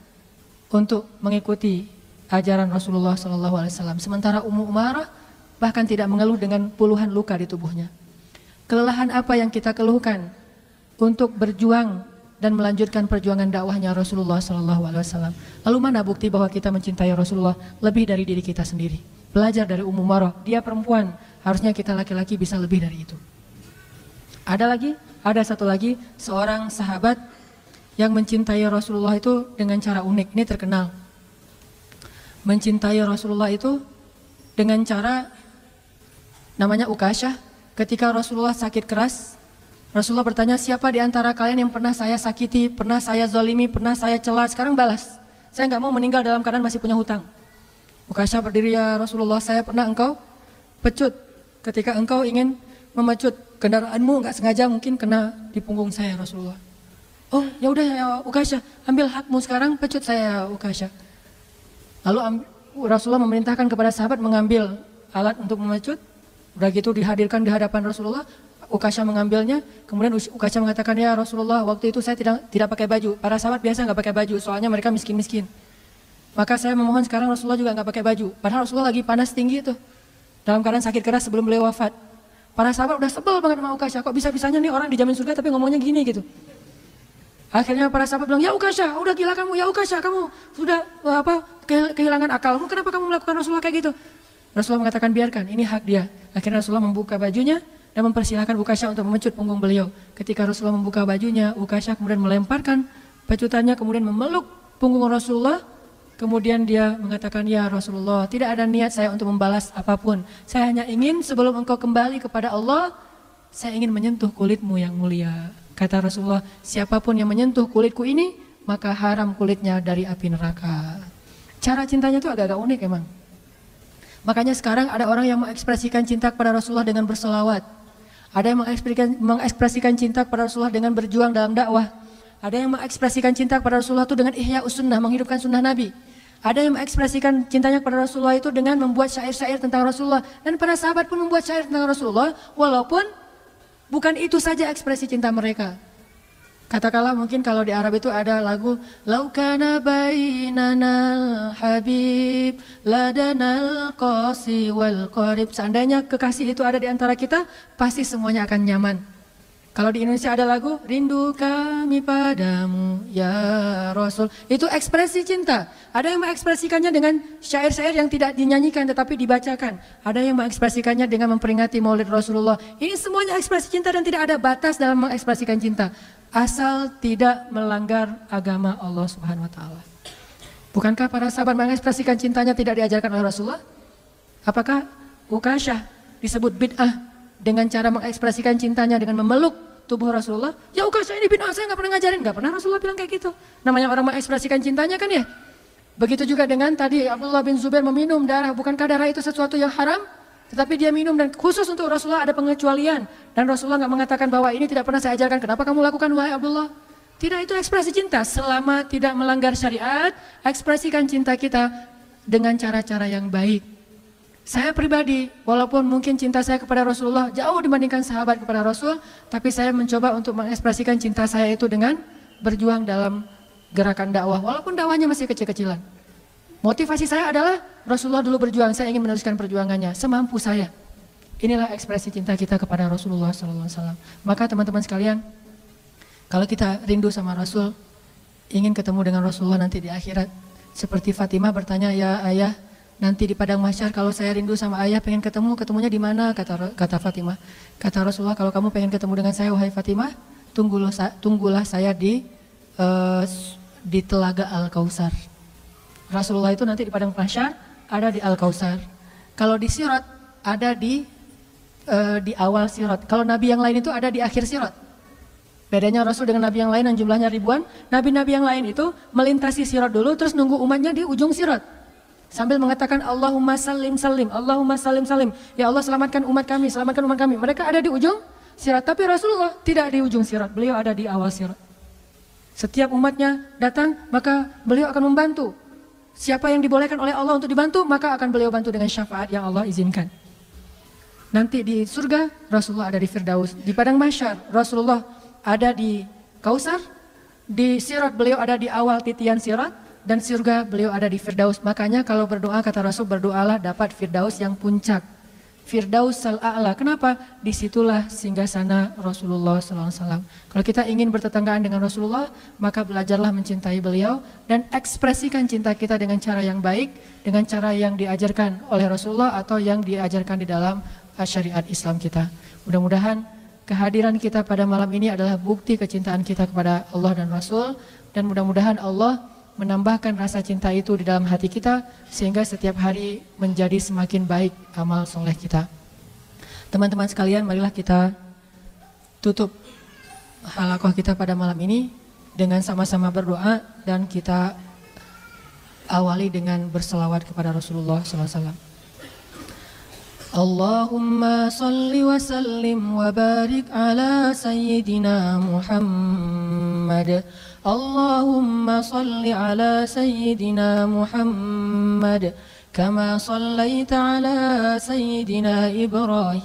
untuk mengikuti ajaran Rasulullah SAW. Sementara Ummu Umarah bahkan tidak mengeluh dengan puluhan luka di tubuhnya. Kelelahan apa yang kita keluhkan untuk berjuang dan melanjutkan perjuangan dakwahnya Rasulullah SAW. Lalu mana bukti bahwa kita mencintai Rasulullah lebih dari diri kita sendiri? Belajar dari Ummu Umarah, dia perempuan, harusnya kita laki-laki bisa lebih dari itu. Ada satu lagi, seorang sahabat yang mencintai Rasulullah itu dengan cara unik. Ini terkenal. Mencintai Rasulullah itu dengan cara namanya Ukasyah. Ketika Rasulullah sakit keras, Rasulullah bertanya, siapa di antara kalian yang pernah saya sakiti, pernah saya zalimi, pernah saya cela, sekarang balas. Saya nggak mau meninggal dalam keadaan masih punya hutang. Ukasyah berdiri, ya Rasulullah, saya pernah engkau pecut ketika engkau ingin memecut kendaraanmu, nggak sengaja mungkin kena di punggung saya Rasulullah. Oh ya udah ya Ukasyah, ambil hakmu sekarang, pecut saya Ukasyah. Lalu Rasulullah memerintahkan kepada sahabat mengambil alat untuk memecut. Udah gitu dihadirkan di hadapan Rasulullah. Ukasyah mengambilnya, kemudian Ukasyah mengatakan, ya Rasulullah, waktu itu saya tidak pakai baju. Para sahabat biasa nggak pakai baju, soalnya mereka miskin-miskin. Maka saya memohon sekarang Rasulullah juga nggak pakai baju. Padahal Rasulullah lagi panas tinggi itu, dalam keadaan sakit keras sebelum beliau wafat. Para sahabat udah sebel banget sama Ukasyah, kok bisa-bisanya nih orang dijamin surga tapi ngomongnya gini gitu. Akhirnya para sahabat bilang, ya Ukasyah, udah gila kamu, ya Ukasyah, kamu sudah kehilangan akalmu, kenapa kamu melakukan Rasulullah kayak gitu? Rasulullah mengatakan, biarkan, ini hak dia. Akhirnya Rasulullah membuka bajunya dan mempersilahkan Ukasyah untuk memecut punggung beliau. Ketika Rasulullah membuka bajunya, Ukasyah kemudian melemparkan pecutannya, kemudian memeluk punggung Rasulullah. Kemudian dia mengatakan, ya Rasulullah, tidak ada niat saya untuk membalas apapun. Saya hanya ingin sebelum engkau kembali kepada Allah, saya ingin menyentuh kulitmu yang mulia. Kata Rasulullah, siapapun yang menyentuh kulitku ini, maka haram kulitnya dari api neraka. Cara cintanya itu agak-agak unik emang. Makanya sekarang ada orang yang mengekspresikan cinta kepada Rasulullah dengan berselawat. Ada yang mengekspresikan cinta kepada Rasulullah dengan berjuang dalam dakwah. Ada yang mengekspresikan cinta kepada Rasulullah itu dengan ihya sunnah, menghidupkan sunnah Nabi. Ada yang mengekspresikan cintanya kepada Rasulullah itu dengan membuat syair-syair tentang Rasulullah. Dan para sahabat pun membuat syair tentang Rasulullah, walaupun bukan itu saja ekspresi cinta mereka. Katakanlah mungkin kalau di Arab itu ada lagu Laukana bainanal habib ladanal qasi wal qarib. Seandainya kekasih itu ada di antara kita, pasti semuanya akan nyaman. Kalau di Indonesia ada lagu Rindu kami padamu ya Rasul. Itu ekspresi cinta. Ada yang mengekspresikannya dengan syair-syair yang tidak dinyanyikan tetapi dibacakan. Ada yang mengekspresikannya dengan memperingati Maulid Rasulullah. Ini semuanya ekspresi cinta dan tidak ada batas dalam mengekspresikan cinta. Asal tidak melanggar agama Allah Subhanahu wa taala. Bukankah para sahabat mengekspresikan cintanya tidak diajarkan oleh Rasulullah? Apakah Ukasyah disebut bid'ah dengan cara mengekspresikan cintanya dengan memeluk tubuh Rasulullah? Ya Ukasyah ini bid'ah, saya nggak pernah ngajarin, nggak pernah Rasulullah bilang kayak gitu. Namanya orang mengekspresikan cintanya kan ya. Begitu juga dengan tadi Abdullah bin Zubair meminum darah, bukankah darah itu sesuatu yang haram? Tetapi dia minum dan khusus untuk Rasulullah ada pengecualian. Dan Rasulullah nggak mengatakan bahwa ini tidak pernah saya ajarkan. Kenapa kamu lakukan wahai Abdullah? Tidak, itu ekspresi cinta. Selama tidak melanggar syariat, ekspresikan cinta kita dengan cara-cara yang baik. Saya pribadi, walaupun mungkin cinta saya kepada Rasulullah jauh dibandingkan sahabat kepada Rasul, tapi saya mencoba untuk mengekspresikan cinta saya itu dengan berjuang dalam gerakan dakwah. Walaupun dakwahnya masih kecil-kecilan. Motivasi saya adalah Rasulullah dulu berjuang, saya ingin meneruskan perjuangannya semampu saya. Inilah ekspresi cinta kita kepada Rasulullah SAW. Maka teman-teman sekalian, kalau kita rindu sama Rasul, ingin ketemu dengan Rasulullah nanti di akhirat, seperti Fatimah bertanya, ya ayah, nanti di padang mahsyar kalau saya rindu sama ayah, pengen ketemu, ketemunya di mana? Kata Fatimah. Kata Rasulullah, kalau kamu pengen ketemu dengan saya, wahai Fatimah, tunggulah saya di Telaga Al-Kautsar. Rasulullah itu nanti di padang mahsyar ada di Al-Kautsar. Kalau di Sirat ada di awal Sirat. Kalau nabi yang lain itu ada di akhir Sirat. Bedanya Rasul dengan nabi yang lain yang jumlahnya ribuan, nabi-nabi yang lain itu melintasi Sirat dulu terus nunggu umatnya di ujung Sirat. Sambil mengatakan Allahumma salim salim, Allahumma salim salim. Ya Allah selamatkan umat kami, selamatkan umat kami. Mereka ada di ujung Sirat, tapi Rasulullah tidak di ujung Sirat. Beliau ada di awal Sirat. Setiap umatnya datang, maka beliau akan membantu. Siapa yang dibolehkan oleh Allah untuk dibantu, maka akan beliau bantu dengan syafaat yang Allah izinkan. Nanti di surga, Rasulullah ada di Firdaus. Di padang mahsyar, Rasulullah ada di Kautsar. Di Sirat, beliau ada di awal titian Sirat. Dan surga, beliau ada di Firdaus. Makanya kalau berdoa, kata Rasul, berdoalah dapat Firdaus yang puncak. Firdaus al-A'la. Kenapa? Disitulah singgasana Rasulullah SAW. Kalau kita ingin bertetanggaan dengan Rasulullah, maka belajarlah mencintai beliau dan ekspresikan cinta kita dengan cara yang baik, dengan cara yang diajarkan oleh Rasulullah atau yang diajarkan di dalam syariat Islam kita. Mudah-mudahan kehadiran kita pada malam ini adalah bukti kecintaan kita kepada Allah dan Rasul, dan mudah-mudahan Allah menambahkan rasa cinta itu di dalam hati kita sehingga setiap hari menjadi semakin baik amal soleh kita. Teman-teman sekalian, marilah kita tutup halaqah kita pada malam ini dengan sama-sama berdoa dan kita awali dengan berselawat kepada Rasulullah SAW. Allahumma salli wa sallim wa barik ala sayyidina Muhammad. Allahumma salli ala sayyidina Muhammad kama sallaita ala sayyidina Ibrahim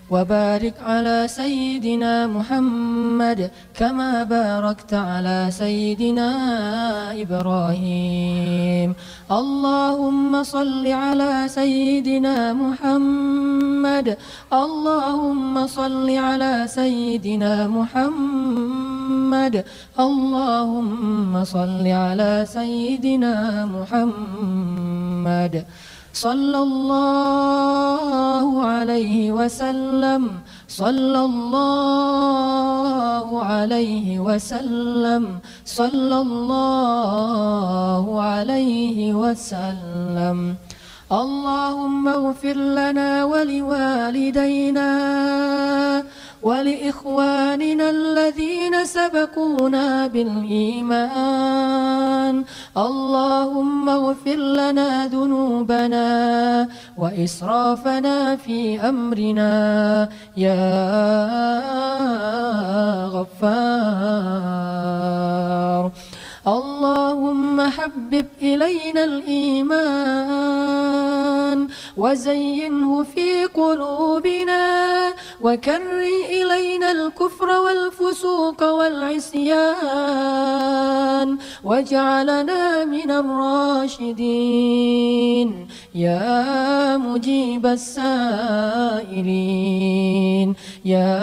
wa barik ala sayyidina Muhammad kama barakta ala sayyidina Ibrahim. Allahumma salli ala sayyidina Muhammad. Allahumma salli ala sayyidina Muhammad. Allahumma salli ala sayyidina Muhammad. Sallallahu alaihi wasallam. Sallallahu alaihi wasallam. Sallallahu alaihi wasallam. Allahumma ighfir lana wa liwalidayna ولإخواننا الذين سبقونا بالإيمان اللهم اغفر لنا ذنوبنا وإسرافنا في أمرنا يا غفار اللهم حبب إلينا الإيمان وزينه في قلوبنا وكره إلينا الكفر والفسوق والعصيان واجعلنا من الراشدين يا مجيب السائلين يا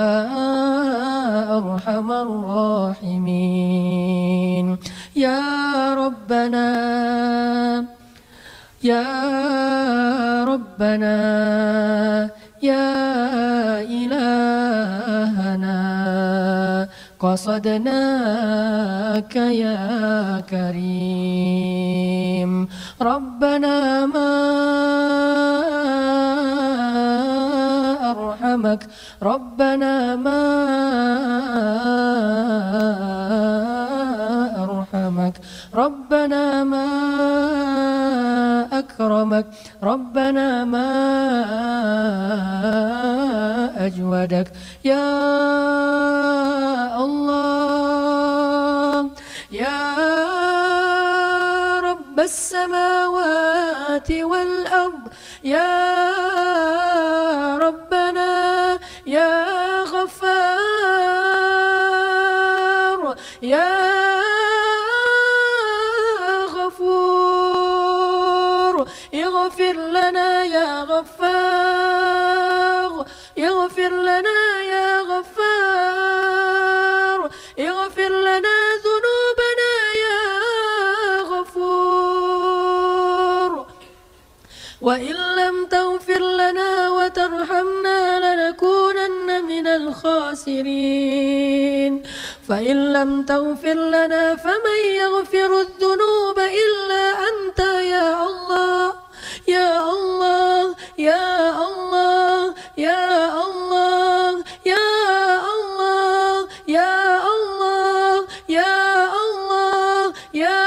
أرحم الراحمين يا ربنا يا ربنا يا إلهنا قصدناك يا كريم ربنا ما أرحمك ربنا ما أرحمك ربنا ما أكرمك ربنا ما أجودك يا الله يا رب السماوات والأرض يا ربنا يا غفار يا غفور اغفر لنا يا غفار اغفر لنا يا غفار اغفر لنا ذنوبنا يا غفور وإن لم تغفر لنا وترحمنا لنكونن من الخاسرين فإن لم تغفر لنا فمن يغفر الذنوب إلا أنت يا الله يا الله يا الله يا الله يا الله يا الله يا الله يا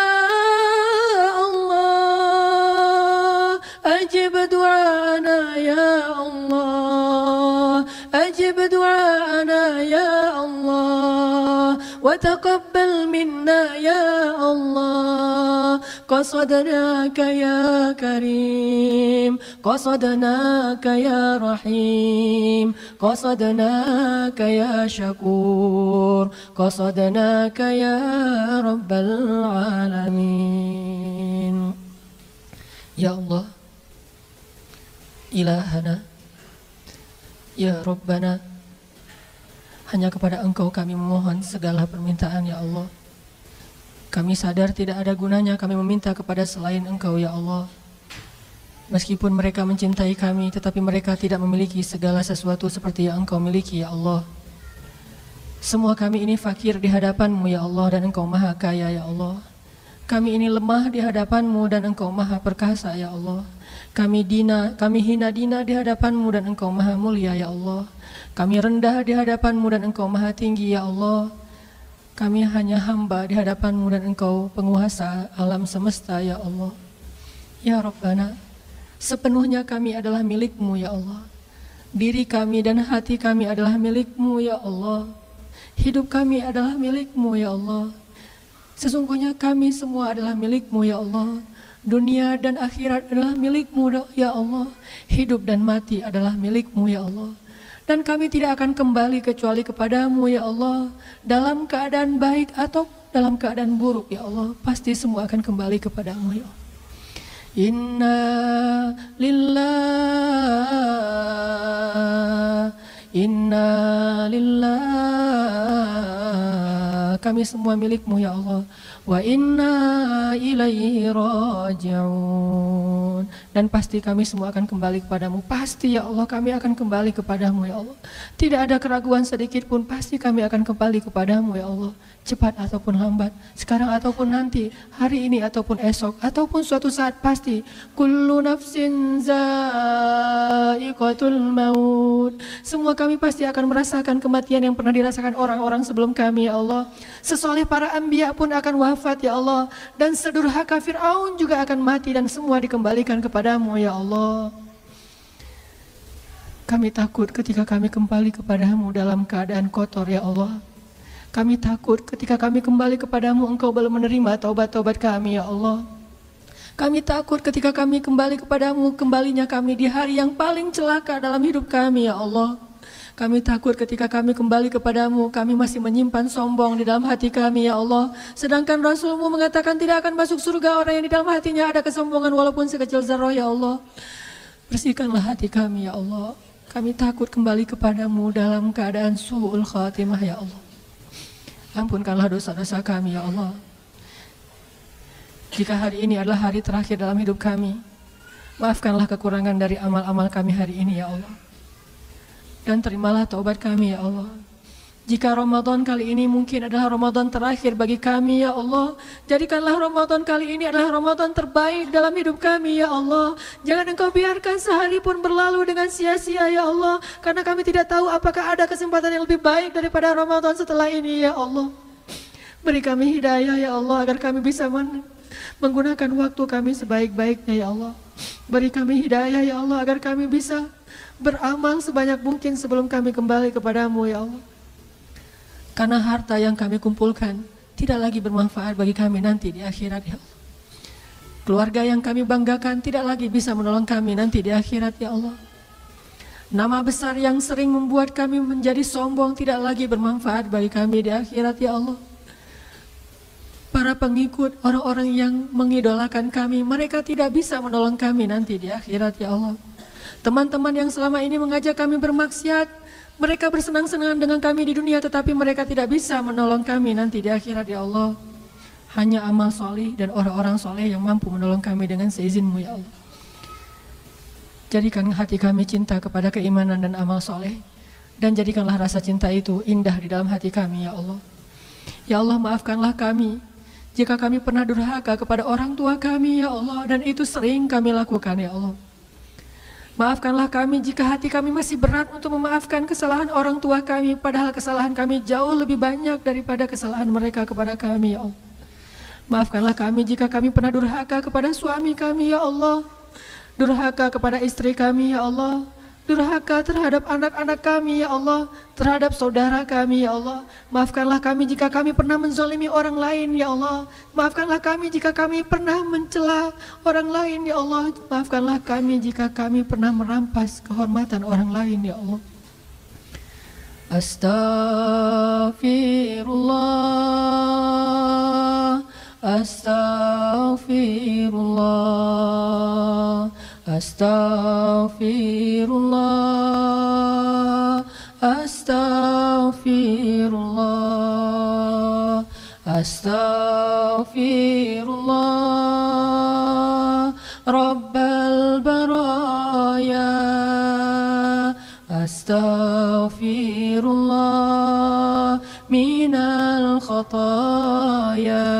الله أجب دعانا يا الله أجب دعانا يا الله وتقبل منا يا الله قصدناك يا كريم قصدناك يا رحيم قصدناك يا شكور قصدناك يا رب العالمين يا الله إلهنا ya Rabbana, hanya kepada Engkau kami memohon segala permintaan ya Allah. Kami sadar tidak ada gunanya kami meminta kepada selain Engkau ya Allah. Meskipun mereka mencintai kami, tetapi mereka tidak memiliki segala sesuatu seperti yang Engkau miliki ya Allah. Semua kami ini fakir di hadapan-Mu ya Allah, dan Engkau maha kaya ya Allah. Kami ini lemah di hadapan-Mu dan Engkau maha perkasa ya Allah. Kami hina dina di hadapan-Mu dan Engkau maha mulia ya Allah. Kami rendah di hadapan-Mu dan Engkau maha tinggi ya Allah. Kami hanya hamba di hadapan-Mu dan Engkau penguasa alam semesta ya Allah. Ya Rabbana, sepenuhnya kami adalah milik-Mu ya Allah. Diri kami dan hati kami adalah milik-Mu ya Allah. Hidup kami adalah milik-Mu ya Allah. Sesungguhnya kami semua adalah milik-Mu ya Allah. Dunia dan akhirat adalah milik-Mu ya Allah. Hidup dan mati adalah milik-Mu ya Allah. Dan kami tidak akan kembali kecuali kepada-Mu ya Allah. Dalam keadaan baik atau dalam keadaan buruk ya Allah, pasti semua akan kembali kepada-Mu ya Allah. Inna lillahi kami semua milik-Mu ya Allah. Wa inna ilaihi raji'un. Dan pasti kami semua akan kembali kepadamu. Pasti ya Allah kami akan kembali kepadamu ya Allah. Tidak ada keraguan sedikit pun, pasti kami akan kembali kepadamu ya Allah. Cepat ataupun lambat, sekarang ataupun nanti, hari ini ataupun esok, ataupun suatu saat pasti. Kullu nafsin za'iqatul maut. Semua kami pasti akan merasakan kematian yang pernah dirasakan orang-orang sebelum kami ya Allah. Sesoleh para anbiya pun akan wafat ya Allah. Dan sedurhaka Fir'aun juga akan mati dan semua dikembalikan kepadamu ya Allah. Kami takut ketika kami kembali kepadamu dalam keadaan kotor ya Allah. Kami takut ketika kami kembali kepadamu Engkau belum menerima taubat-taubat kami ya Allah. Kami takut ketika kami kembali kepadamu, kembalinya kami di hari yang paling celaka dalam hidup kami ya Allah. Kami takut ketika kami kembali kepadamu, kami masih menyimpan sombong di dalam hati kami ya Allah. Sedangkan Rasul-Mu mengatakan tidak akan masuk surga orang yang di dalam hatinya ada kesombongan walaupun sekecil zarah ya Allah. Bersihkanlah hati kami ya Allah. Kami takut kembali kepadamu dalam keadaan su'ul khatimah ya Allah. Ampunkanlah dosa-dosa kami ya Allah. Jika hari ini adalah hari terakhir dalam hidup kami, maafkanlah kekurangan dari amal-amal kami hari ini ya Allah. Dan terimalah taubat kami ya Allah. Jika Ramadan kali ini mungkin adalah Ramadan terakhir bagi kami ya Allah, jadikanlah Ramadan kali ini adalah Ramadan terbaik dalam hidup kami ya Allah. Jangan Engkau biarkan sehari pun berlalu dengan sia-sia ya Allah, karena kami tidak tahu apakah ada kesempatan yang lebih baik daripada Ramadan setelah ini ya Allah. Beri kami hidayah ya Allah agar kami bisa menggunakan waktu kami sebaik-baiknya ya Allah. Beri kami hidayah ya Allah agar kami bisa beramal sebanyak mungkin sebelum kami kembali kepadamu ya Allah. Karena harta yang kami kumpulkan tidak lagi bermanfaat bagi kami nanti di akhirat ya Allah. Keluarga yang kami banggakan tidak lagi bisa menolong kami nanti di akhirat ya Allah. Nama besar yang sering membuat kami menjadi sombong tidak lagi bermanfaat bagi kami di akhirat ya Allah. Para pengikut orang-orang yang mengidolakan kami, mereka tidak bisa menolong kami nanti di akhirat ya Allah. Teman-teman yang selama ini mengajak kami bermaksiat, mereka bersenang-senang dengan kami di dunia, tetapi mereka tidak bisa menolong kami nanti di akhirat ya Allah. Hanya amal soleh dan orang-orang soleh yang mampu menolong kami dengan seizin-Mu ya Allah. Jadikan hati kami cinta kepada keimanan dan amal soleh, dan jadikanlah rasa cinta itu indah di dalam hati kami ya Allah. Ya Allah, maafkanlah kami jika kami pernah durhaka kepada orang tua kami ya Allah, dan itu sering kami lakukan ya Allah. Maafkanlah kami jika hati kami masih berat untuk memaafkan kesalahan orang tua kami, padahal kesalahan kami jauh lebih banyak daripada kesalahan mereka kepada kami ya Allah. Maafkanlah kami jika kami pernah durhaka kepada suami kami ya Allah, durhaka kepada istri kami ya Allah, durhaka terhadap anak-anak kami ya Allah, terhadap saudara kami ya Allah. Maafkanlah kami jika kami pernah menzalimi orang lain ya Allah. Maafkanlah kami jika kami pernah mencela orang lain ya Allah. Maafkanlah kami jika kami pernah merampas kehormatan orang lain ya Allah. Astaghfirullah, astaghfirullah, astaghfirullah, astaghfirullah, astaghfirullah, Rabbal baraya, astaghfirullah minal khataya.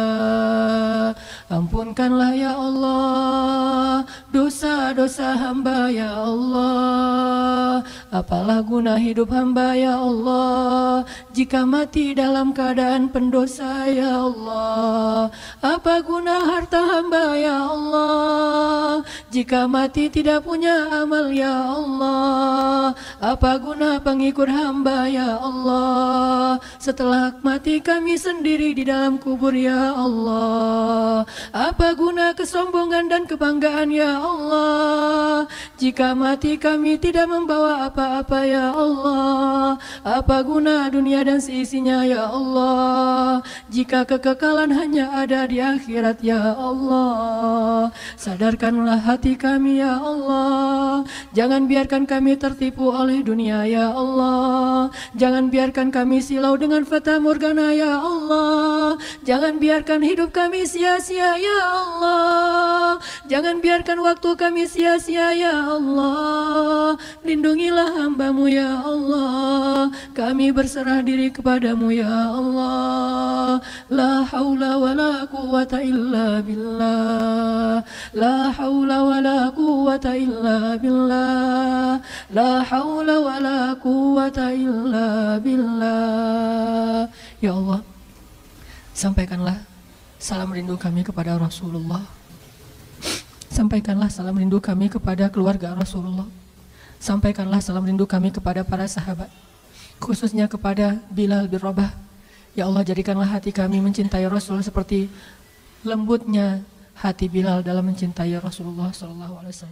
Ampunkanlah ya Allah dosa-dosa hamba ya Allah. Apalah guna hidup hamba ya Allah jika mati dalam keadaan pendosa ya Allah. Apa guna harta hamba ya Allah jika mati tidak punya amal ya Allah. Apa guna pengikut hamba ya Allah setelah mati kami sendiri di dalam kubur ya Allah. Apa guna kesombongan dan kebanggaan ya Allah jika mati kami tidak membawa apa apa ya Allah? Apa guna dunia dan seisinya ya Allah? Jika kekekalan hanya ada di akhirat ya Allah. Sadarkanlah hati kami ya Allah. Jangan biarkan kami tertipu oleh dunia ya Allah. Jangan biarkan kami silau dengan fata morgana ya Allah. Jangan biarkan hidup kami sia-sia ya Allah. Jangan biarkan waktu kami sia-sia ya Allah. Lindungilah hamba-Mu ya Allah. Kami berserah diri kepadamu ya Allah. La haula wa la quwata illa billah. La haula wa la quwata illa billah. La haula wa la quwata illa billah. Ya Allah, sampaikanlah salam rindu kami kepada Rasulullah. Sampaikanlah salam rindu kami kepada keluarga Rasulullah. Sampaikanlah salam rindu kami kepada para sahabat, khususnya kepada Bilal bin Rabah. Ya Allah, jadikanlah hati kami mencintai Rasul seperti lembutnya hati Bilal dalam mencintai Rasulullah SAW.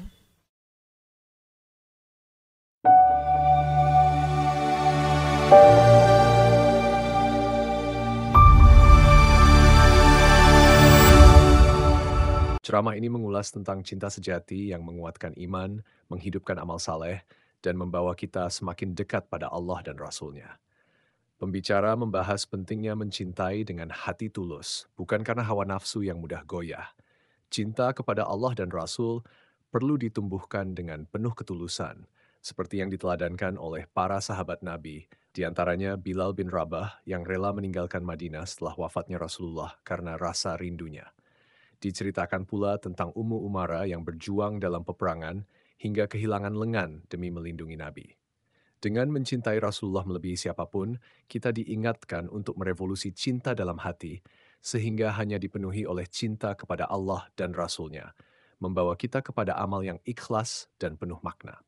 Ceramah ini mengulas tentang cinta sejati yang menguatkan iman, menghidupkan amal saleh, dan membawa kita semakin dekat pada Allah dan Rasul-Nya. Pembicara membahas pentingnya mencintai dengan hati tulus, bukan karena hawa nafsu yang mudah goyah. Cinta kepada Allah dan Rasul perlu ditumbuhkan dengan penuh ketulusan, seperti yang diteladankan oleh para sahabat Nabi, di antaranya Bilal bin Rabah yang rela meninggalkan Madinah setelah wafatnya Rasulullah karena rasa rindunya. Diceritakan pula tentang Ummu Umara yang berjuang dalam peperangan hingga kehilangan lengan demi melindungi Nabi. Dengan mencintai Rasulullah melebihi siapapun, kita diingatkan untuk merevolusi cinta dalam hati, sehingga hanya dipenuhi oleh cinta kepada Allah dan Rasul-Nya, membawa kita kepada amal yang ikhlas dan penuh makna.